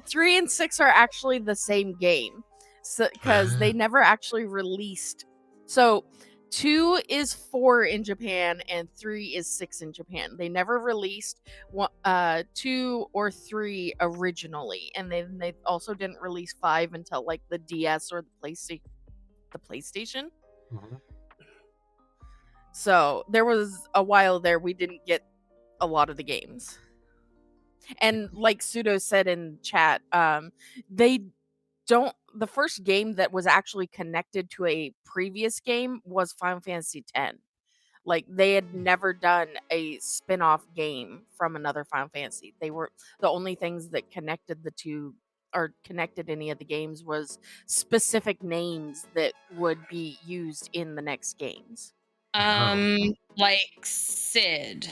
3 and 6 are actually the same game. So, because they never actually released. So, 2 is 4 in Japan and 3 is 6 in Japan. They never released 2 or 3 originally, and then they also didn't release 5 until like the DS or the PlayStation. So there was a while there we didn't get a lot of the games. And like Pseudo said in chat, they don't. The first game that was actually connected to a previous game was Final Fantasy X. Like, they had never done a spin-off game from another Final Fantasy. They were the only things that connected the two, or connected any of the games, was specific names that would be used in the next games. Like Sid,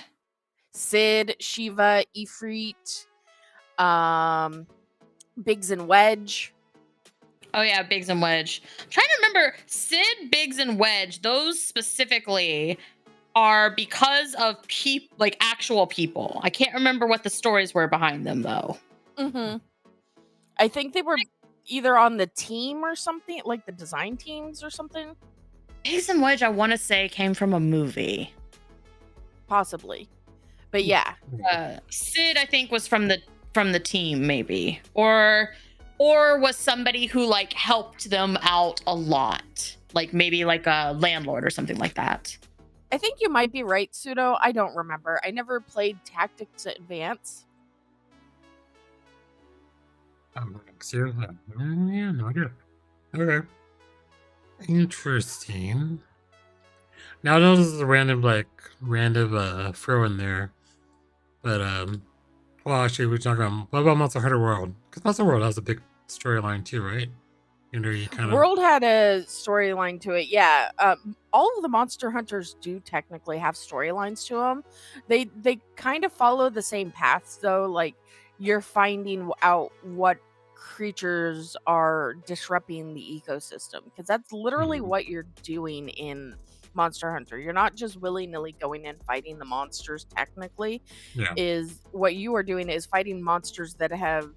Shiva, Ifrit, Biggs and Wedge. Oh yeah, Biggs and Wedge. I'm trying to remember Sid, Biggs, and Wedge. Those specifically are because of like actual people. I can't remember what the stories were behind them though. I think they were either on the team or something, like the design teams or something. Biggs and Wedge, I want to say, came from a movie. Possibly, but yeah. Sid, I think, was from the team, maybe, or was somebody who like helped them out a lot, like maybe like a landlord or something like that. I think you might be right, Pseudo. I don't remember. I never played Tactics Advance. Yeah, no idea. Okay. Interesting. Now, I know this is a random throw in there, but well, actually, we're talking about what about Monster Hunter World? Because Monster World has a big storyline too, right? World had a storyline to it, yeah. All of the Monster Hunters do technically have storylines to them. They kind of follow the same paths, though. Like, you're finding out what creatures are disrupting the ecosystem, because that's literally what you're doing in Monster Hunter. You're not just willy-nilly going and fighting the monsters. Technically, is what you are doing is fighting monsters that have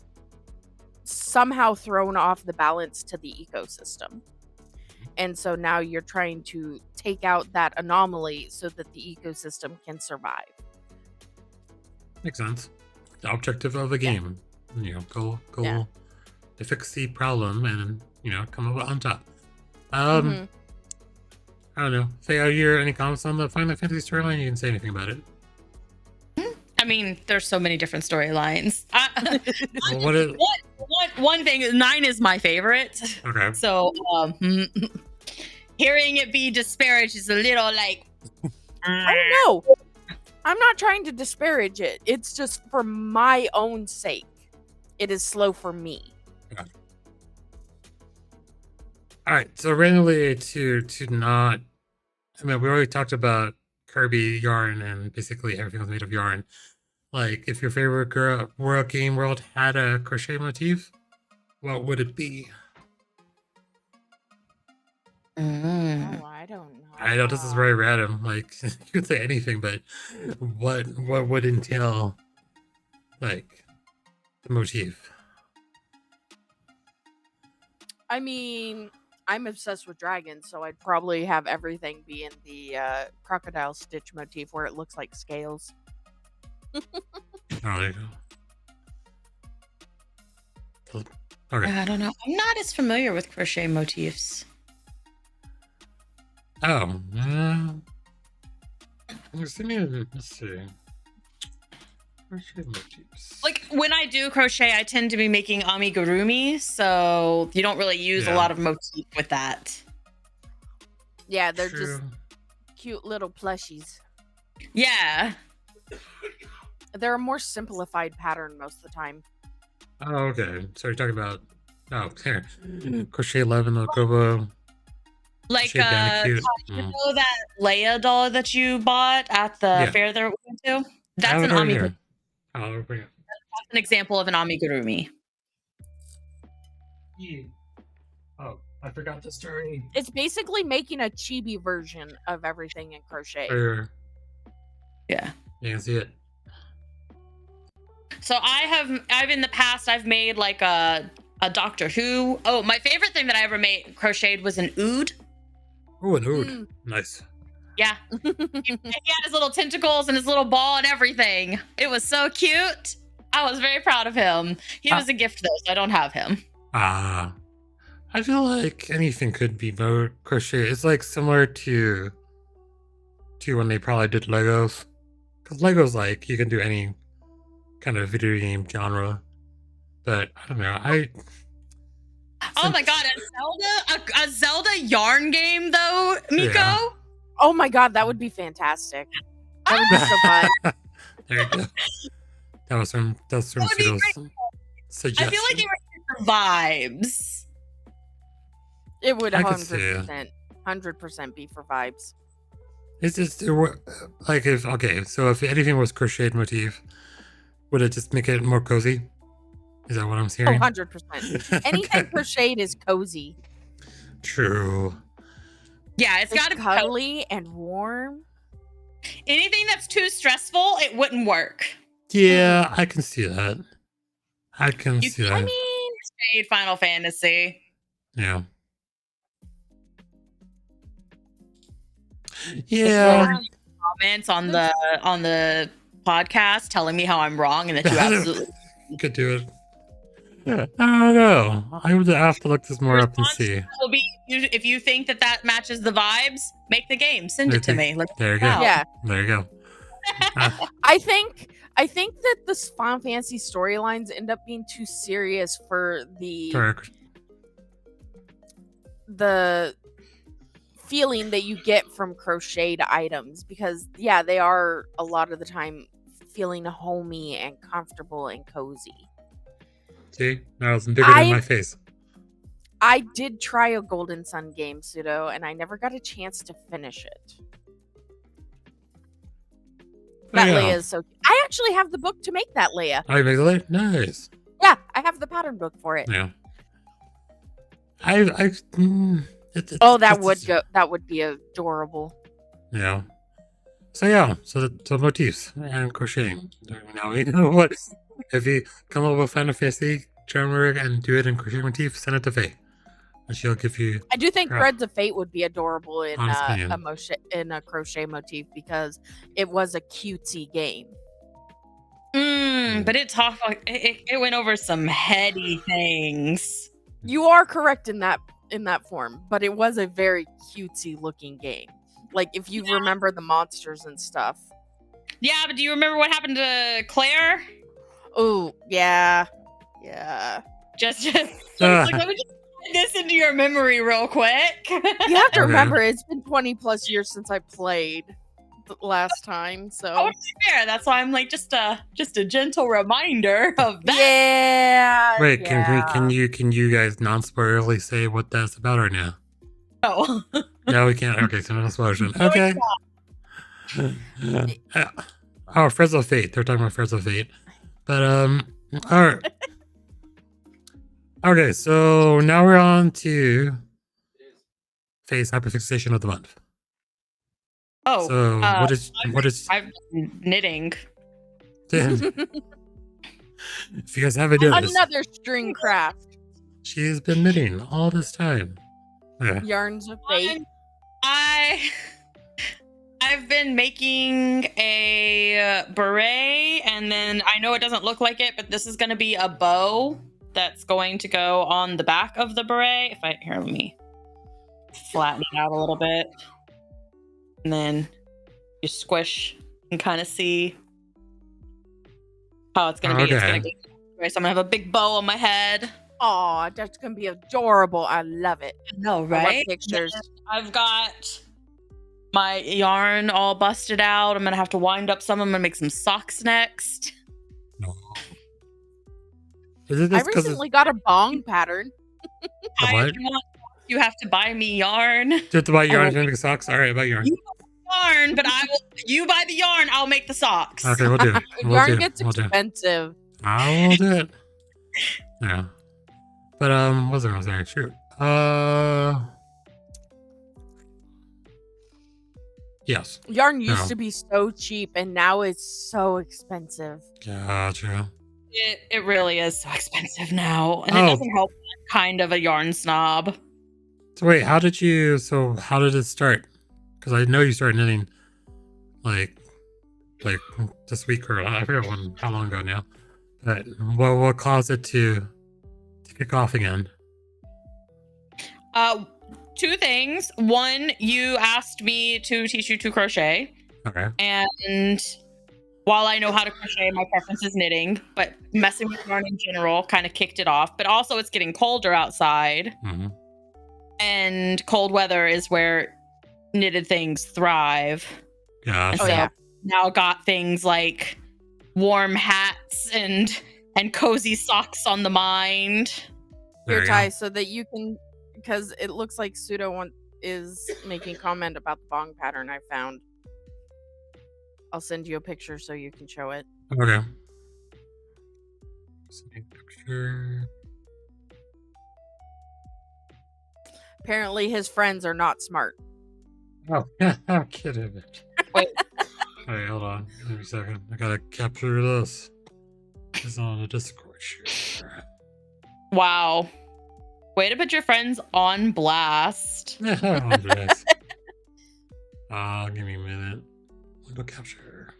somehow thrown off the balance to the ecosystem. And so now you're trying to take out that anomaly so that the ecosystem can survive. Makes sense. The objective of the game. Go to fix the problem and, come up on top. I don't know. Faye, are you any comments on the Final Fantasy storyline? You can say anything about it. I mean, there's so many different storylines. One thing, 9 is my favorite. Okay. So, hearing it be disparaged is a little like... I don't know. I'm not trying to disparage it. It's just for my own sake. It is slow for me. Okay. All right. So randomly to not... I mean, we already talked about Kirby yarn and basically everything was made of yarn. Like, if your favorite game world had a crochet motif, what would it be? Oh, I don't know. I know this is very random. Like, you could say anything, but what would entail, like, the motif? I mean, I'm obsessed with dragons, so I'd probably have everything be in the crocodile stitch motif where it looks like scales. Oh, there you go. Okay. I don't know. I'm not as familiar with crochet motifs. Oh, let's see. Crochet motifs. Like, when I do crochet, I tend to be making amigurumi, so you don't really use a lot of motif with that. Yeah, they're just cute little plushies. Yeah. They're a more simplified pattern most of the time. Oh, okay. So you're talking about here. Crochet 11 Okobo. Like you know that Leia doll that you bought at the fair that we went to? That's an amigurumi. I'll bring it. That's an example of an amigurumi. Oh, I forgot the story. It's basically making a chibi version of everything in crochet. Yeah. You can see it. So I've in the past I've made like a Doctor Who. Oh, my favorite thing that I ever made crocheted was an ood. Oh, an ood. Nice. Yeah. He had his little tentacles and his little ball and everything. It was so cute. I was very proud of him. He was a gift though, so I don't have him. I feel like anything could be crochet. It's like similar to when they probably did Legos. Because Legos, like, you can do any kind of video game genre. But I don't know. Oh my god, a Zelda yarn game though, Miko? Yeah. Oh my god, that would be fantastic. That would be so fun. There you go. That was from Pseudo's suggestion. I feel like it would be for vibes. It would 100% be for vibes. It's just like if anything was crocheted motif, would it just make it more cozy? Is that what I'm hearing? 100%. Anything crocheted is cozy. True. Yeah, it's got to be cuddly and warm. Anything that's too stressful, it wouldn't work. Yeah, I can see that. I see that. I mean, shade Final Fantasy. Yeah. Yeah. Comments on the podcast telling me how I'm wrong and that you absolutely could do it. I don't know. I would have to look this more up and see. Will be if you think that matches the vibes, make the game. Send it to me. There you go. Yeah. There you go. I think that the Final Fantasy storylines end up being too serious for the feeling that you get from crocheted items, because they are a lot of the time feeling homey and comfortable and cozy. See, that was bigger than my face. I did try a Golden Sun game, Pseudo, and I never got a chance to finish it. That Leia is so. I actually have the book to make that, Leia. Oh, you make the layer? Nice. Yeah, I have the pattern book for it. Yeah. That would be adorable. Yeah. So motifs and crocheting. Now we know what. If you come up with Final Fantasy charm and do it in crochet motif, send it to Faye, and she'll give you. I do think Threads of Fate would be adorable in Honestly, a crochet motif because it was a cutesy game. But it went over some heady things. You are correct in that form, but it was a very cutesy looking game. Like if you remember the monsters and stuff. Yeah, but do you remember what happened to Claire? Oh, yeah. Just like, let me just put this into your memory real quick. You have to remember, it's been 20 plus years since I played the last time, so. Oh, fair. That's why I'm like just a gentle reminder of that. Yeah. Wait, can you guys non-spoilerly say what that's about right now? No. No, we can't. Okay, so no spoilers. Okay. Friends of Fate. They're talking about Friends of Fate. But, all right. Okay, so now we're on to Faye's Hyperfixation of the month. Oh. So, what is... I've been knitting. If you guys haven't noticed... Another string craft. She's been knitting all this time. Yeah. Yarns of Fate. I've been making a beret, and then I know it doesn't look like it, but this is going to be a bow that's going to go on the back of the beret. Let me flatten it out a little bit, and then you squish and kind of see how it's going to be. It's going to go. So I'm going to have a big bow on my head. Aw, that's going to be adorable. I love it. No, right? Pictures. I've got my yarn all busted out. I'm going to have to wind up some. I'm going to make some socks next. No. I recently got a bong pattern. You have to buy me yarn. You have to buy yarn to make socks? All right, buy yarn. You buy yarn, but you buy the yarn, I'll make the socks. Okay, we'll do it. Yarn gets expensive. I will do it. Yeah. But, what was I going to say? Shoot. Yes. Yarn used to be so cheap, and now it's so expensive. Gotcha. It really is so expensive now, and it doesn't help. I'm kind of a yarn snob. So wait, how did it start? Because I know you started knitting, like this week, or I forget how long ago now. But what caused it to kick off again? Two things. One, you asked me to teach you to crochet. Okay. And while I know how to crochet, my preference is knitting, but messing with yarn in general kind of kicked it off. But also it's getting colder outside. Mm-hmm. And cold weather is where knitted things thrive. Gotcha. So now got things like warm hats and cozy socks on the mind. Here, Ty, so that you can, because it looks like Pseudo is making comment about the bong pattern I found. I'll send you a picture so you can show it. Okay. Sending picture. Apparently his friends are not smart. Oh, I'm kidding. Wait. Hey, hold on. Give me a second. I gotta capture this. It's on the Discord share. Wow. Way to put your friends on blast. Give me a minute. Window capture.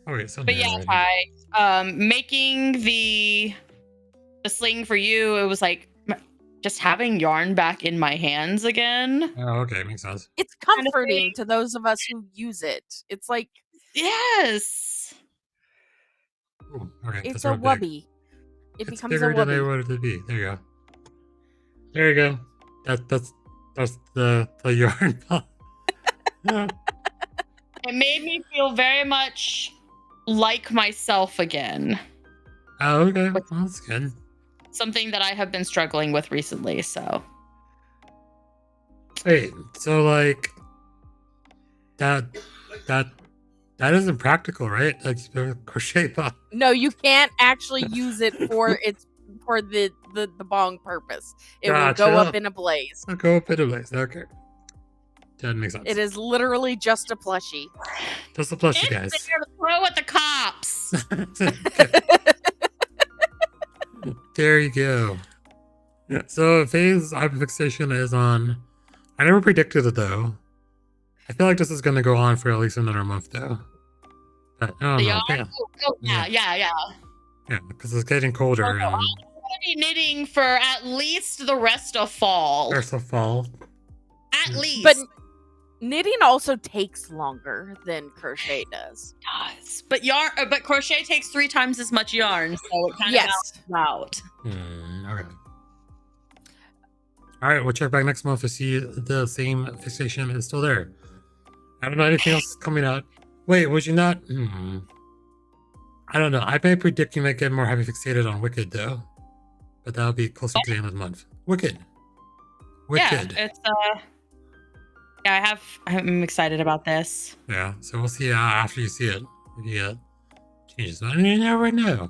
Oh wait, but yeah, Ty, making the sling for you, it was like just having yarn back in my hands again. Oh, okay, makes sense. It's comforting to those of us who use it. It's like, yes. Ooh, okay, it's a wubby. It becomes a wubby. Than I wanted it to be. There you go. There you go. That's the yarn. Yeah. It made me feel very much like myself again. Oh, okay. Well, that's good. Something that I have been struggling with recently, so. Wait, so like that That isn't practical, right? Like crochet ball. No, you can't actually use it for the bong purpose. It will go up in a blaze. I'll go up in a blaze. Okay. That makes sense. It is literally just a plushie. Just a plushie, guys. It's there to throw at the cops. There you go. Yeah. So Faye's hyperfixation is on. I never predicted it though. I feel like this is going to go on for at least another month though. But I don't know. Yeah. Yeah, because it's getting colder. I'm going to be knitting for at least the rest of fall. Rest of fall. At least. But knitting also takes longer than crochet does. It does. But crochet takes 3 times as much yarn, so it kind of balances out. Okay. All right, we'll check back next month to see if the same fixation is still there. I don't know anything else coming out. Wait, would you not? I don't know. I may predict you might get more heavy fixated on Wicked though, but that'll be closer to the end of the month. Wicked. Yeah, it's I'm excited about this. Yeah, so we'll see after you see it if you get changes. I mean, you never know.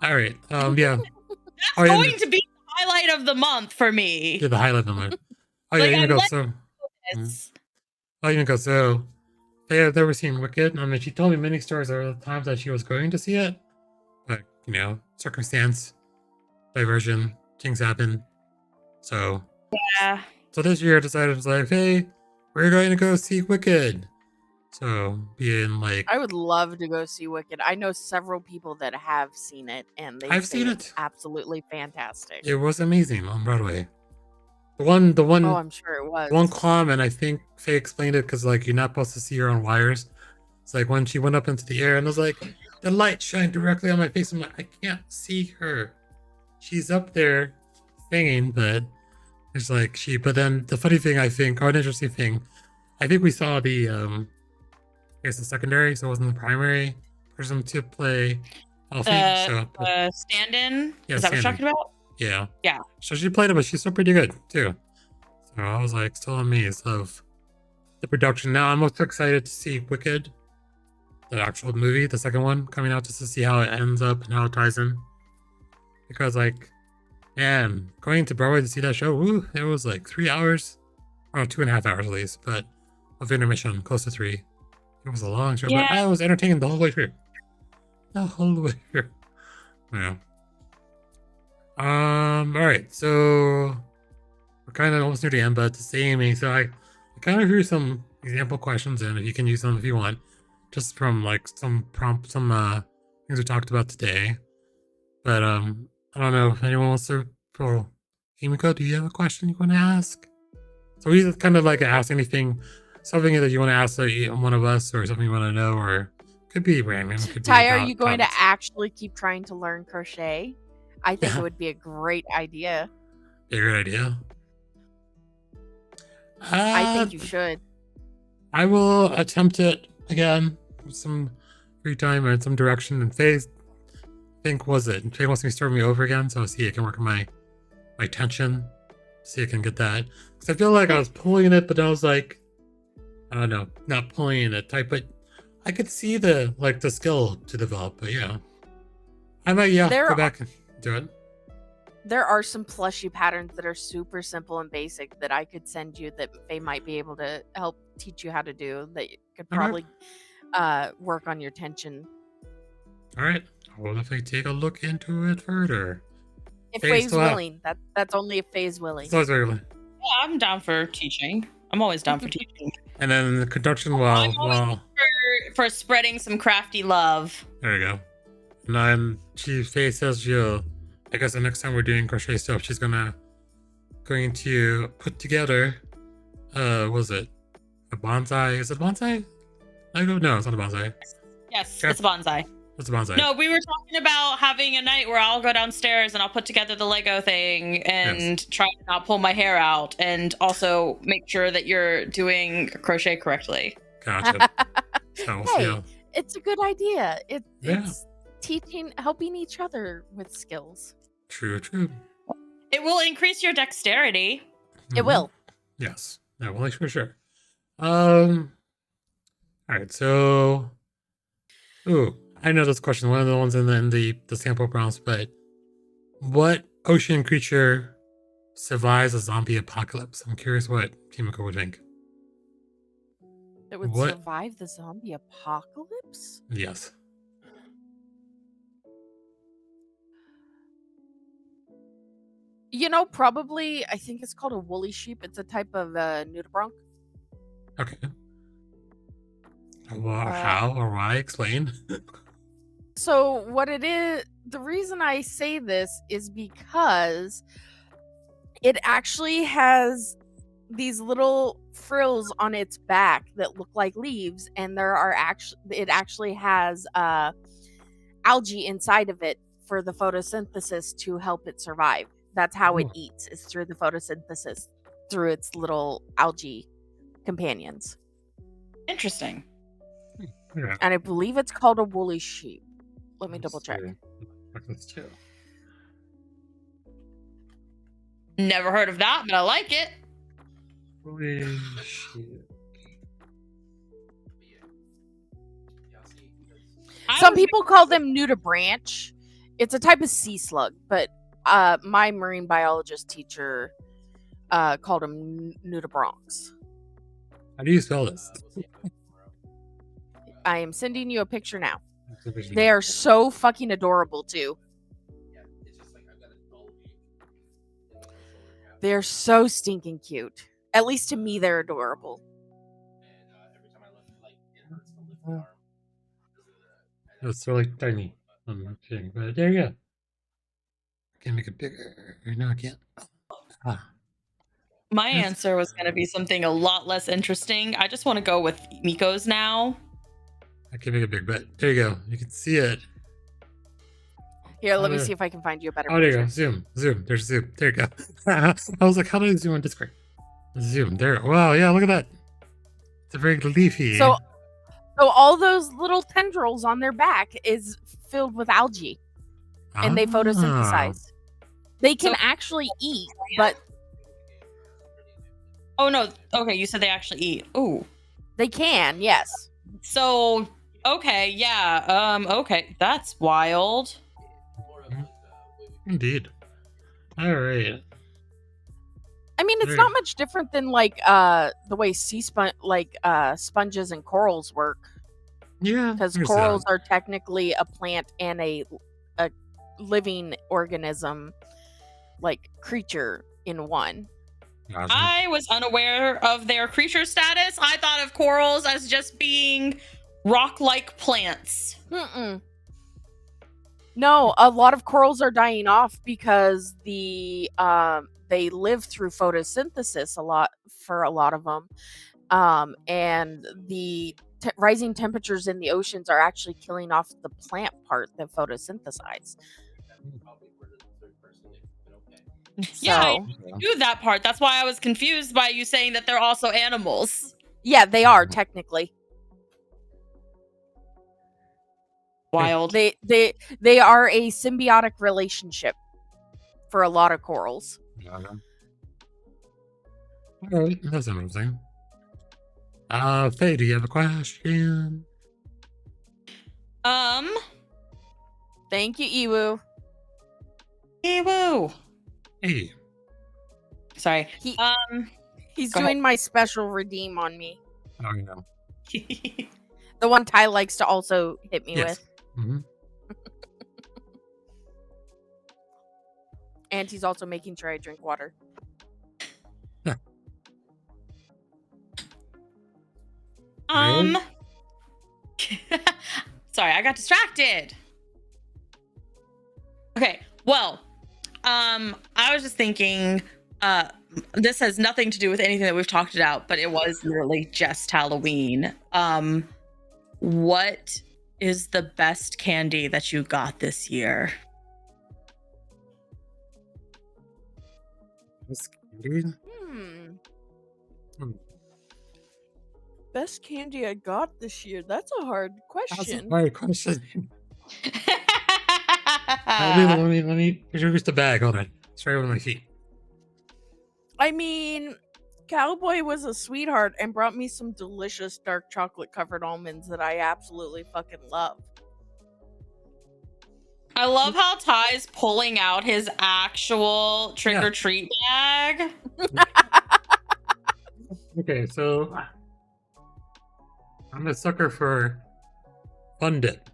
All right. Yeah. That's going to be the highlight of the month for me. Yeah, the highlight of the month. Oh yeah, even go so. Oh, even go so. Yeah, I've never seen Wicked. I mean, she told me many stories of the times that she was going to see it, but circumstance, diversion, things happen. So yeah. So this year I decided, hey, we're going to go see Wicked. So being like, I would love to go see Wicked. I know several people that have seen it, and I've seen it. Absolutely fantastic. It was amazing on Broadway. The one. Oh, I'm sure it was. One comment, I think Faye explained it because you're not supposed to see her on wires. It's like when she went up into the air and it was like the light shined directly on my face. I'm like, I can't see her. She's up there singing, but it's like But then the funny thing, I think, or an interesting thing, I think we saw the the secondary, so it wasn't the primary person to play Alfie. Stand-in. Yeah, is that what you're talking about? Yeah. Yeah. So she played it, but she's still pretty good too. So I was still amazed of the production. Now I'm most excited to see Wicked, the actual movie, the second one coming out, just to see how it ends up and how it ties in. Because man, going to Broadway to see that show, it was 3 hours, or 2.5 hours at least, but of intermission, close to 3. It was a long show, but I was entertained the whole way through. The whole way through. Yeah. All right, so we're kind of almost near the end, but it's the same. So I kind of threw some example questions in, if you can use them if you want, just from some things we talked about today. But I don't know if anyone wants to. Heemiko, do you have a question you want to ask? So we just kind of ask anything, something that you want to ask one of us, or something you want to know, or could be random. Ty, are you going to actually keep trying to learn crochet? I think it would be a great idea. Be a great idea. I think you should. I will attempt it again with some free time and some direction. And Faye, Faye wants me to start me over again, so see I can work on my tension, see I can get that. Because I feel like I was pulling it, but I was I don't know, not pulling it tight, but I could see the skill to develop. But yeah, I might go back and do it. There are some plushy patterns that are super simple and basic that I could send you that Faye might be able to help teach you how to do, that you could probably work on your tension. All right, I'll definitely take a look into it further. If Faye's willing. That's only if Faye's willing. So willing. Yeah, I'm down for teaching. I'm always down for teaching. And then the conduction for spreading some crafty love. There you go. And then Faye says I guess the next time we're doing crochet stuff, she's going to put together was it a bonsai? Is it a bonsai? I don't know, it's not a bonsai. Yes, it's a bonsai. It's a bonsai. No, we were talking about having a night where I'll go downstairs and I'll put together the Lego thing and try to not pull my hair out, and also make sure that you're doing crochet correctly. Gotcha. It's a good idea. It's helping each other with skills. True. It will increase your dexterity. Mm-hmm. It will. Yes, that will for sure. All right, so Ooh, I know this question. One of the ones in the sample prompts, but what ocean creature survives a zombie apocalypse? I'm curious what Heemiko would think. It would What? survive the zombie apocalypse? Yes. You know, probably, I think it's called a woolly sheep. It's a type of nudibranch. Okay. Well, how or why? Explain. So what it is, the reason I say this is because it actually has these little frills on its back that look like leaves, and it actually has algae inside of it for the photosynthesis to help it survive. That's how it eats, is through the photosynthesis, through its little algae companions. Interesting. Yeah. And I believe it's called a woolly sheep. Let me double check. That's too. Never heard of that, but I like it. Woolly sheep. Some people call them nudibranch. It's a type of sea slug, but my marine biologist teacher called them nudibranchs. How do you spell this? I am sending you a picture now. They are so fucking adorable too. They're so stinking cute. At least to me, they're adorable. It's really tiny. I'm not kidding, but there you go. I can make it bigger. No, I can't. My answer was going to be something a lot less interesting. I just want to go with Miko's now. I can make it big, but there you go. You can see it. Here, let me see if I can find you a better picture. There you go. Zoom. There's zoom. There you go. I was like, how do I zoom on Discord? Zoom. There. Wow, yeah, look at that. It's a very leafy. So all those little tendrils on their back is filled with algae. And they photosynthesize. They can actually eat, but... Oh, no. Okay, you said they actually eat. Ooh. They can, yes. So, okay, yeah. Okay, that's wild. Indeed. All right. I mean, it's not much different than like the way sponges and corals work. Yeah, because corals are technically a plant and a living organism, like creature in one. I was unaware of their creature status. I thought of corals as just being rock-like plants. No, a lot of corals are dying off because they live through photosynthesis for a lot of them, and the rising temperatures in the oceans are actually killing off the plant part that photosynthesize. Yeah, I knew that part. That's why I was confused by you saying that they're also animals. Yeah, they are technically. Wild. They are a symbiotic relationship for a lot of corals. Alright, that's interesting. Faye, do you have a question? Thank you, Ewu. Ewu. Hey. Sorry. He's doing my special redeem on me. Oh, no. The one Ty likes to also hit me with. Mm-hmm. And he's also making sure I drink water. Sorry, I got distracted. Okay, well, I was just thinking, this has nothing to do with anything that we've talked about, but it was literally just Halloween. What is the best candy that you got this year? Best candy I got this year? That's a hard question. That's a hard question. Let me introduce the bag. Hold on. It's right over my feet. I mean, Cowboy was a sweetheart and brought me some delicious dark chocolate covered almonds that I absolutely fucking love. I love how Ty's pulling out his actual trick-or-treat bag. Okay, so I'm a sucker for Fun Dip.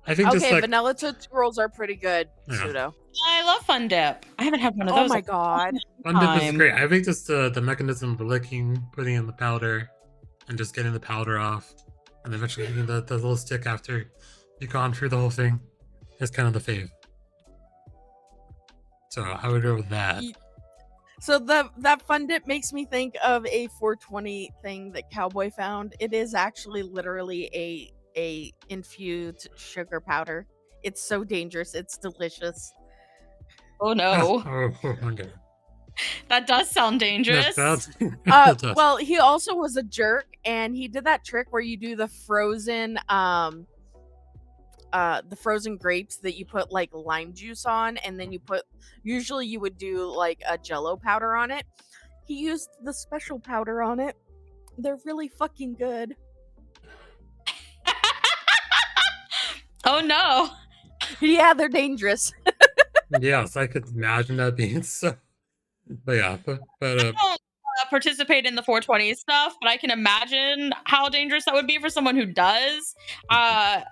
I think just like vanilla Tootsie Rolls are pretty good, Yeah. Pseudo. I love Fun Dip. I haven't had one of those. Oh my god. Fun Dip is great. I think just the mechanism of licking, putting in the powder, and just getting the powder off, and eventually eating the little stick after you've gone through the whole thing is kind of the fave. So I would go with that. So that Fun Dip makes me think of a 420 thing that Cowboy found. It is actually literally a infused sugar powder. It's so dangerous. It's delicious. Oh no. Okay. That does sound dangerous. Well, he also was a jerk, and he did that trick where you do the frozen grapes that you put like lime juice on, and then usually you would do like a Jello powder on it. He used the special powder on it. They're really fucking good. Oh no. Yeah, they're dangerous. Yes, I could imagine that being so. But yeah, but I don't participate in the 420 stuff, but I can imagine how dangerous that would be for someone who does. I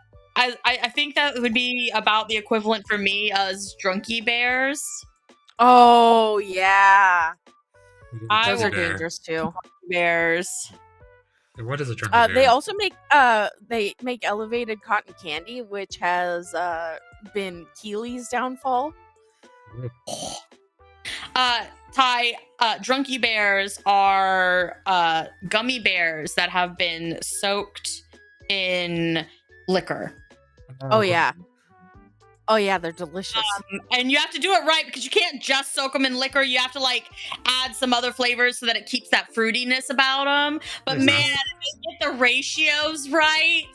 think that would be about the equivalent for me as drunky bears. Oh yeah, those are bear. dangerous too. Bears. What is a drunky bear? They also make elevated cotton candy, which has been Keely's downfall. Ty, drunky bears are gummy bears that have been soaked in liquor. Oh yeah. Oh yeah, they're delicious. And you have to do it right because you can't just soak them in liquor. You have to like add some other flavors so that it keeps that fruitiness about them. But Makes man, sense. if they get the ratios right.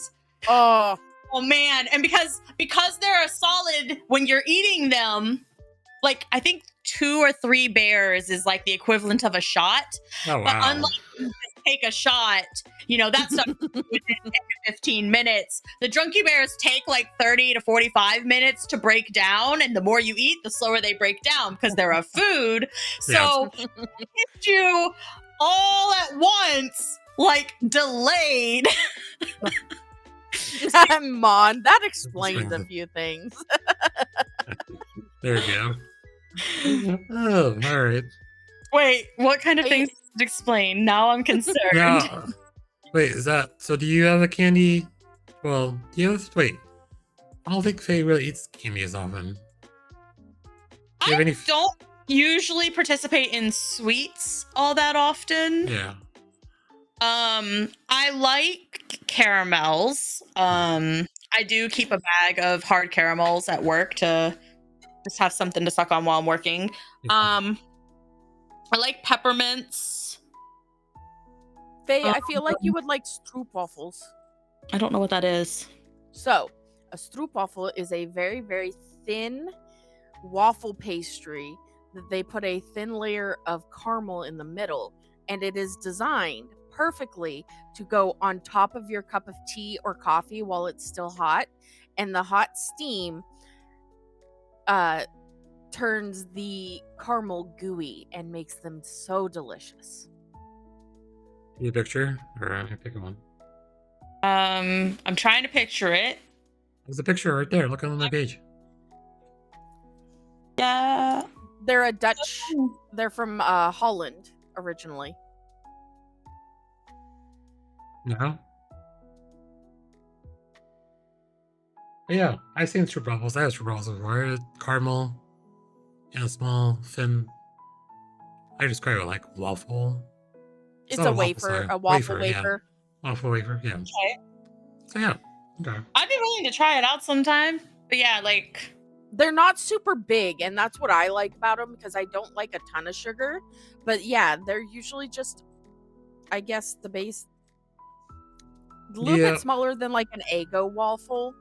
Oh Man, and because they're a solid when you're eating them, like I think 2 or 3 bears is like the equivalent of a shot. Oh wow. But unlike you just take a shot, that stuff within 10 to 15 minutes. The drunky bears take like 30 to 45 minutes to break down, and the more you eat, the slower they break down because they're a food. So it hits you all at once, like delayed. Mon, that explains a few things. There you go. Oh, all right. Wait, what kind of things did it explain? Now I'm concerned. Now, wait, is that so? Do you have a candy? Well, wait. I don't think Faye really eats candy as often. Do you have any? Don't usually participate in sweets all that often. Yeah. I like caramels. I do keep a bag of hard caramels at work to just have something to suck on while I'm working. Yeah. I like peppermints. Faye, I feel like you would like stroopwafels. I don't know what that is. So, a stroopwafel is a very, very thin waffle pastry that they put a thin layer of caramel in the middle, and it is designed perfectly to go on top of your cup of tea or coffee while it's still hot, and the hot steam turns the caramel gooey and makes them so delicious. You picture, or I pick one. I'm trying to picture it. There's a picture right there. Look on my page. Yeah. They're they're from Holland originally. No. Yeah, I've seen stroopwafels. I had stroopwafels before. Caramel and a small thin. I describe it like waffle. It's not a a waffle, wafer, sorry. a waffle Wafer, yeah. wafer. Waffle wafer, yeah. Okay. So yeah, okay. I'd be willing to try it out sometime. But yeah, like They're not super big, and that's what I like about them because I don't like a ton of sugar. But yeah, they're usually just, I guess, the base. A little bit smaller than like an Eggo waffle.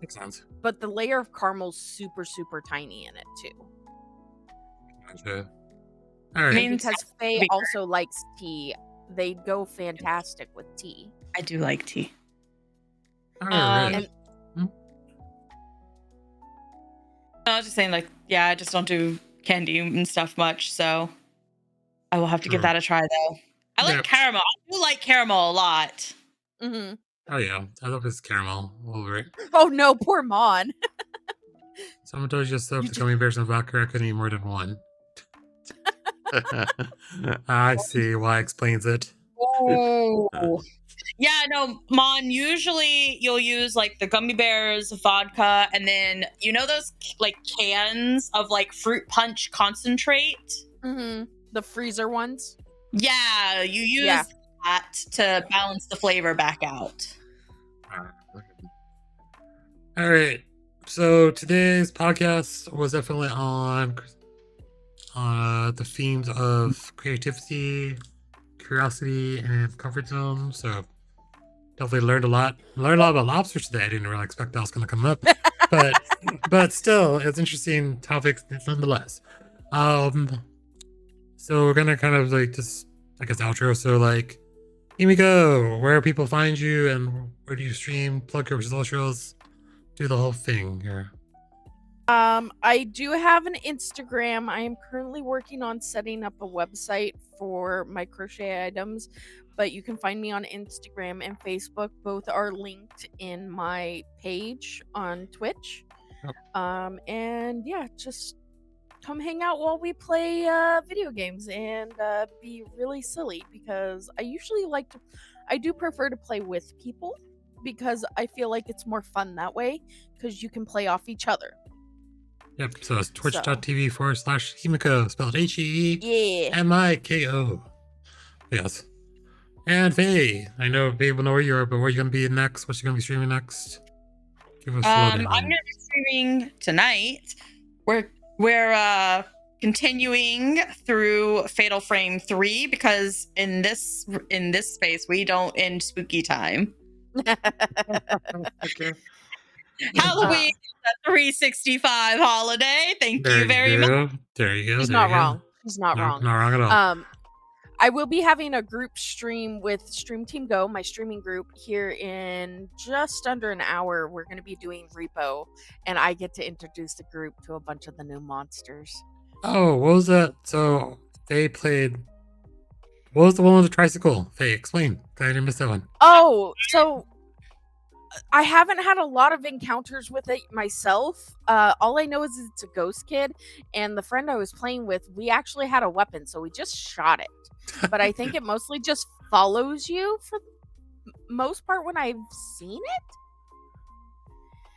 Makes sense. But the layer of caramel's super, super tiny in it too. Gotcha. All right. And because Faye also likes tea, they go fantastic with tea. I do like tea. All right. I was just saying, like, yeah, I just don't do candy and stuff much, so I will have to give that a try, though. I like caramel. I do like caramel a lot. Mm-hmm. Oh yeah, I love his caramel over it. Oh no, poor Mon. Someone told you to soak the gummy bears in vodka. I couldn't eat more than one. I see why explains it. Oh. Yeah, no, Mon, usually you'll use like the gummy bears, vodka, and then you know those like cans of like fruit punch concentrate? Mm-hmm. The freezer ones? Yeah, you use that to balance the flavor back out. All right. So today's podcast was definitely on the themes of creativity, curiosity, and comfort zone. So definitely learned a lot. Learned a lot about lobsters today. I didn't really expect that was going to come up, but still, it's interesting topics nonetheless. So we're gonna kind of like just, I guess, outro. So like, Heemiko, where people find you and where do you stream? Plug your socials. Do the whole thing here. I do have an Instagram. I am currently working on setting up a website for my crochet items, but you can find me on Instagram and Facebook. Both are linked in my page on Twitch. Oh. And yeah, just come hang out while we play video games and be really silly, because I do prefer to play with people, because I feel like it's more fun that way, because you can play off each other. Yep, so it's twitch.tv/Heemiko, spelled HEEMIKO. Yes. And Faye, I know people know where you are, but where are you going to be next? What you going to be streaming next? Give us a I'm going to be streaming tonight. We're continuing through Fatal Frame 3, because in this space we don't end spooky time. Okay. Halloween is a 365 holiday. Thank you very much. There you go. He's not wrong. He's not wrong. Not wrong at all. I will be having a group stream with Stream Team Go, my streaming group, here in just under an hour. We're going to be doing Repo, and I get to introduce the group to a bunch of the new monsters. Oh, what was that? So they played. What was the one with the tricycle? Faye, explain. I didn't miss that one. Oh, so I haven't had a lot of encounters with it myself. All I know is it's a ghost kid, and the friend I was playing with, we actually had a weapon, so we just shot it. But I think it mostly just follows you for the most part when I've seen it.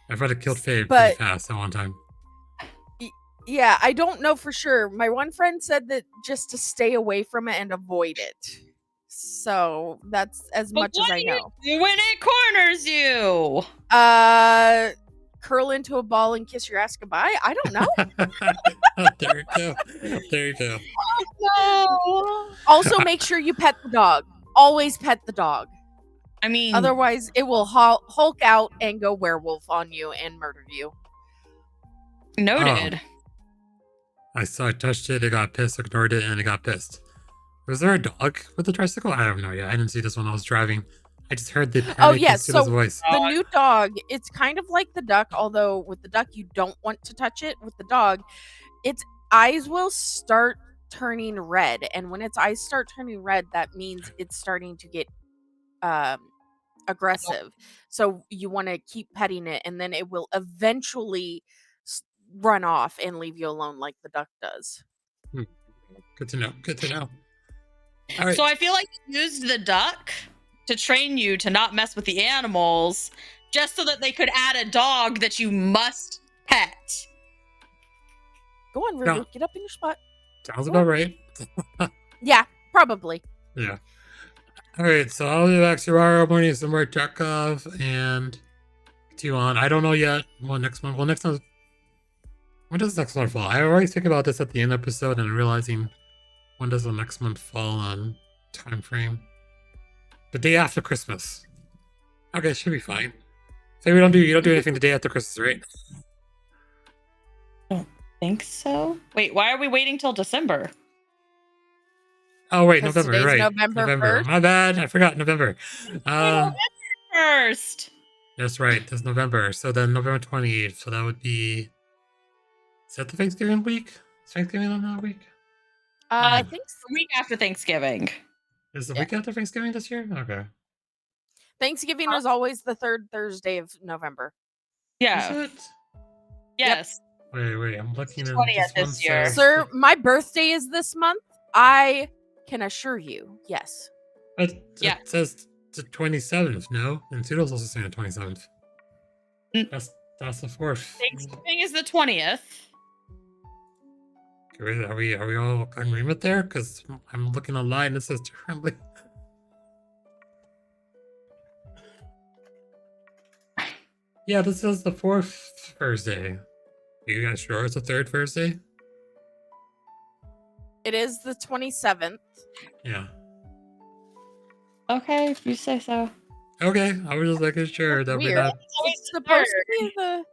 I've had it killed Faye pretty fast at one time. Yeah, I don't know for sure. My one friend said that just to stay away from it and avoid it. So that's as much as I know. When it corners you, curl into a ball and kiss your ass goodbye. I don't know. There you go. Oh, no. Also, make sure you pet the dog. Always pet the dog. I mean, otherwise, it will hulk out and go werewolf on you and murder you. Noted. I touched it. It got pissed. Ignored it, and it got pissed. Was there a dog with the tricycle? I have no idea. I didn't see this when I was driving. I just heard the panic so voice. The new dog, it's kind of like the duck, although with the duck you don't want to touch it. With the dog, its eyes will start turning red, and when its eyes start turning red, that means it's starting to get aggressive. So you want to keep petting it, and then it will eventually run off and leave you alone like the duck does. Good to know. All right. So I feel like you used the duck to train you to not mess with the animals, just so that they could add a dog that you must pet. Go on, Ruru. Get up in your spot. Sounds about right. Yeah, probably. Yeah. All right, so I'll be back tomorrow morning some more Chekhov and continue on. I don't know yet what next month. Well, next month. When does next month fall? I always think about this at the end of the episode and realizing when does the next month fall on time frame. The day after Christmas. Okay, should be fine. So you don't do anything the day after Christmas, right? I don't think so. Wait, why are we waiting till December? Oh wait, November, right? November 1st. My bad, I forgot November. November 1st. That's right. That's November. So then November 28th. So that would be Is that the Thanksgiving week? Is Thanksgiving on that week? I think The week after Thanksgiving. Is the week after Thanksgiving this year? Okay. Thanksgiving is always the third Thursday of November. Yeah. Is it? Yes. Wait. I'm looking at 20th this year. Sir, my birthday is this month. I can assure you, yes. It says the 27th, no? And Toodle's also saying the 27th. That's the 4th. Thanksgiving is the 20th. Are we all in agreement there? Because I'm looking online and it says differently. Yeah, this is the 4th Thursday. Are you guys sure it's the 3rd Thursday? It is the 27th. Yeah. Okay, if you say so. Okay, I was just making sure that we're not. It's supposed to be the.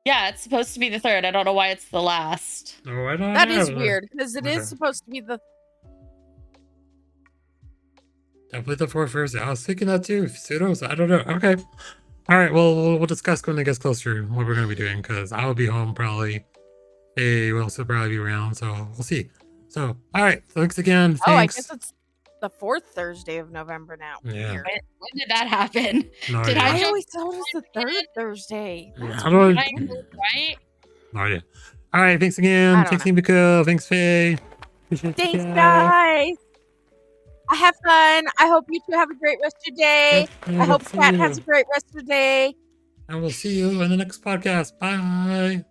Yeah, it's supposed to be the 3rd. I don't know why it's the last. No, I don't That know. is weird because it Okay. is supposed to be the. Definitely the 4th Thursday. I was thinking that too. Pseudos, I don't know. Okay. All right. Well, we'll discuss when it gets closer what we're gonna be doing because I will be home probably. Hey, we'll also probably be around, so we'll see. So, all right. Thanks again. Oh, I Thanks. guess it's the 4th Thursday of November now. Yeah. Weird. When did that happen? No Did idea. I jump always thought it was the 3rd Thursday. Yeah, That's how do I- weird. Right? No idea. All right. Thanks again. I don't Thanks, Heemiko. Thanks, Faye. Appreciate you Thanks, guys. guys. I have fun. I hope you two have a great rest of your day. Yep, I hope see Kat you. has a great rest of your day. I will see you in the next podcast. Bye.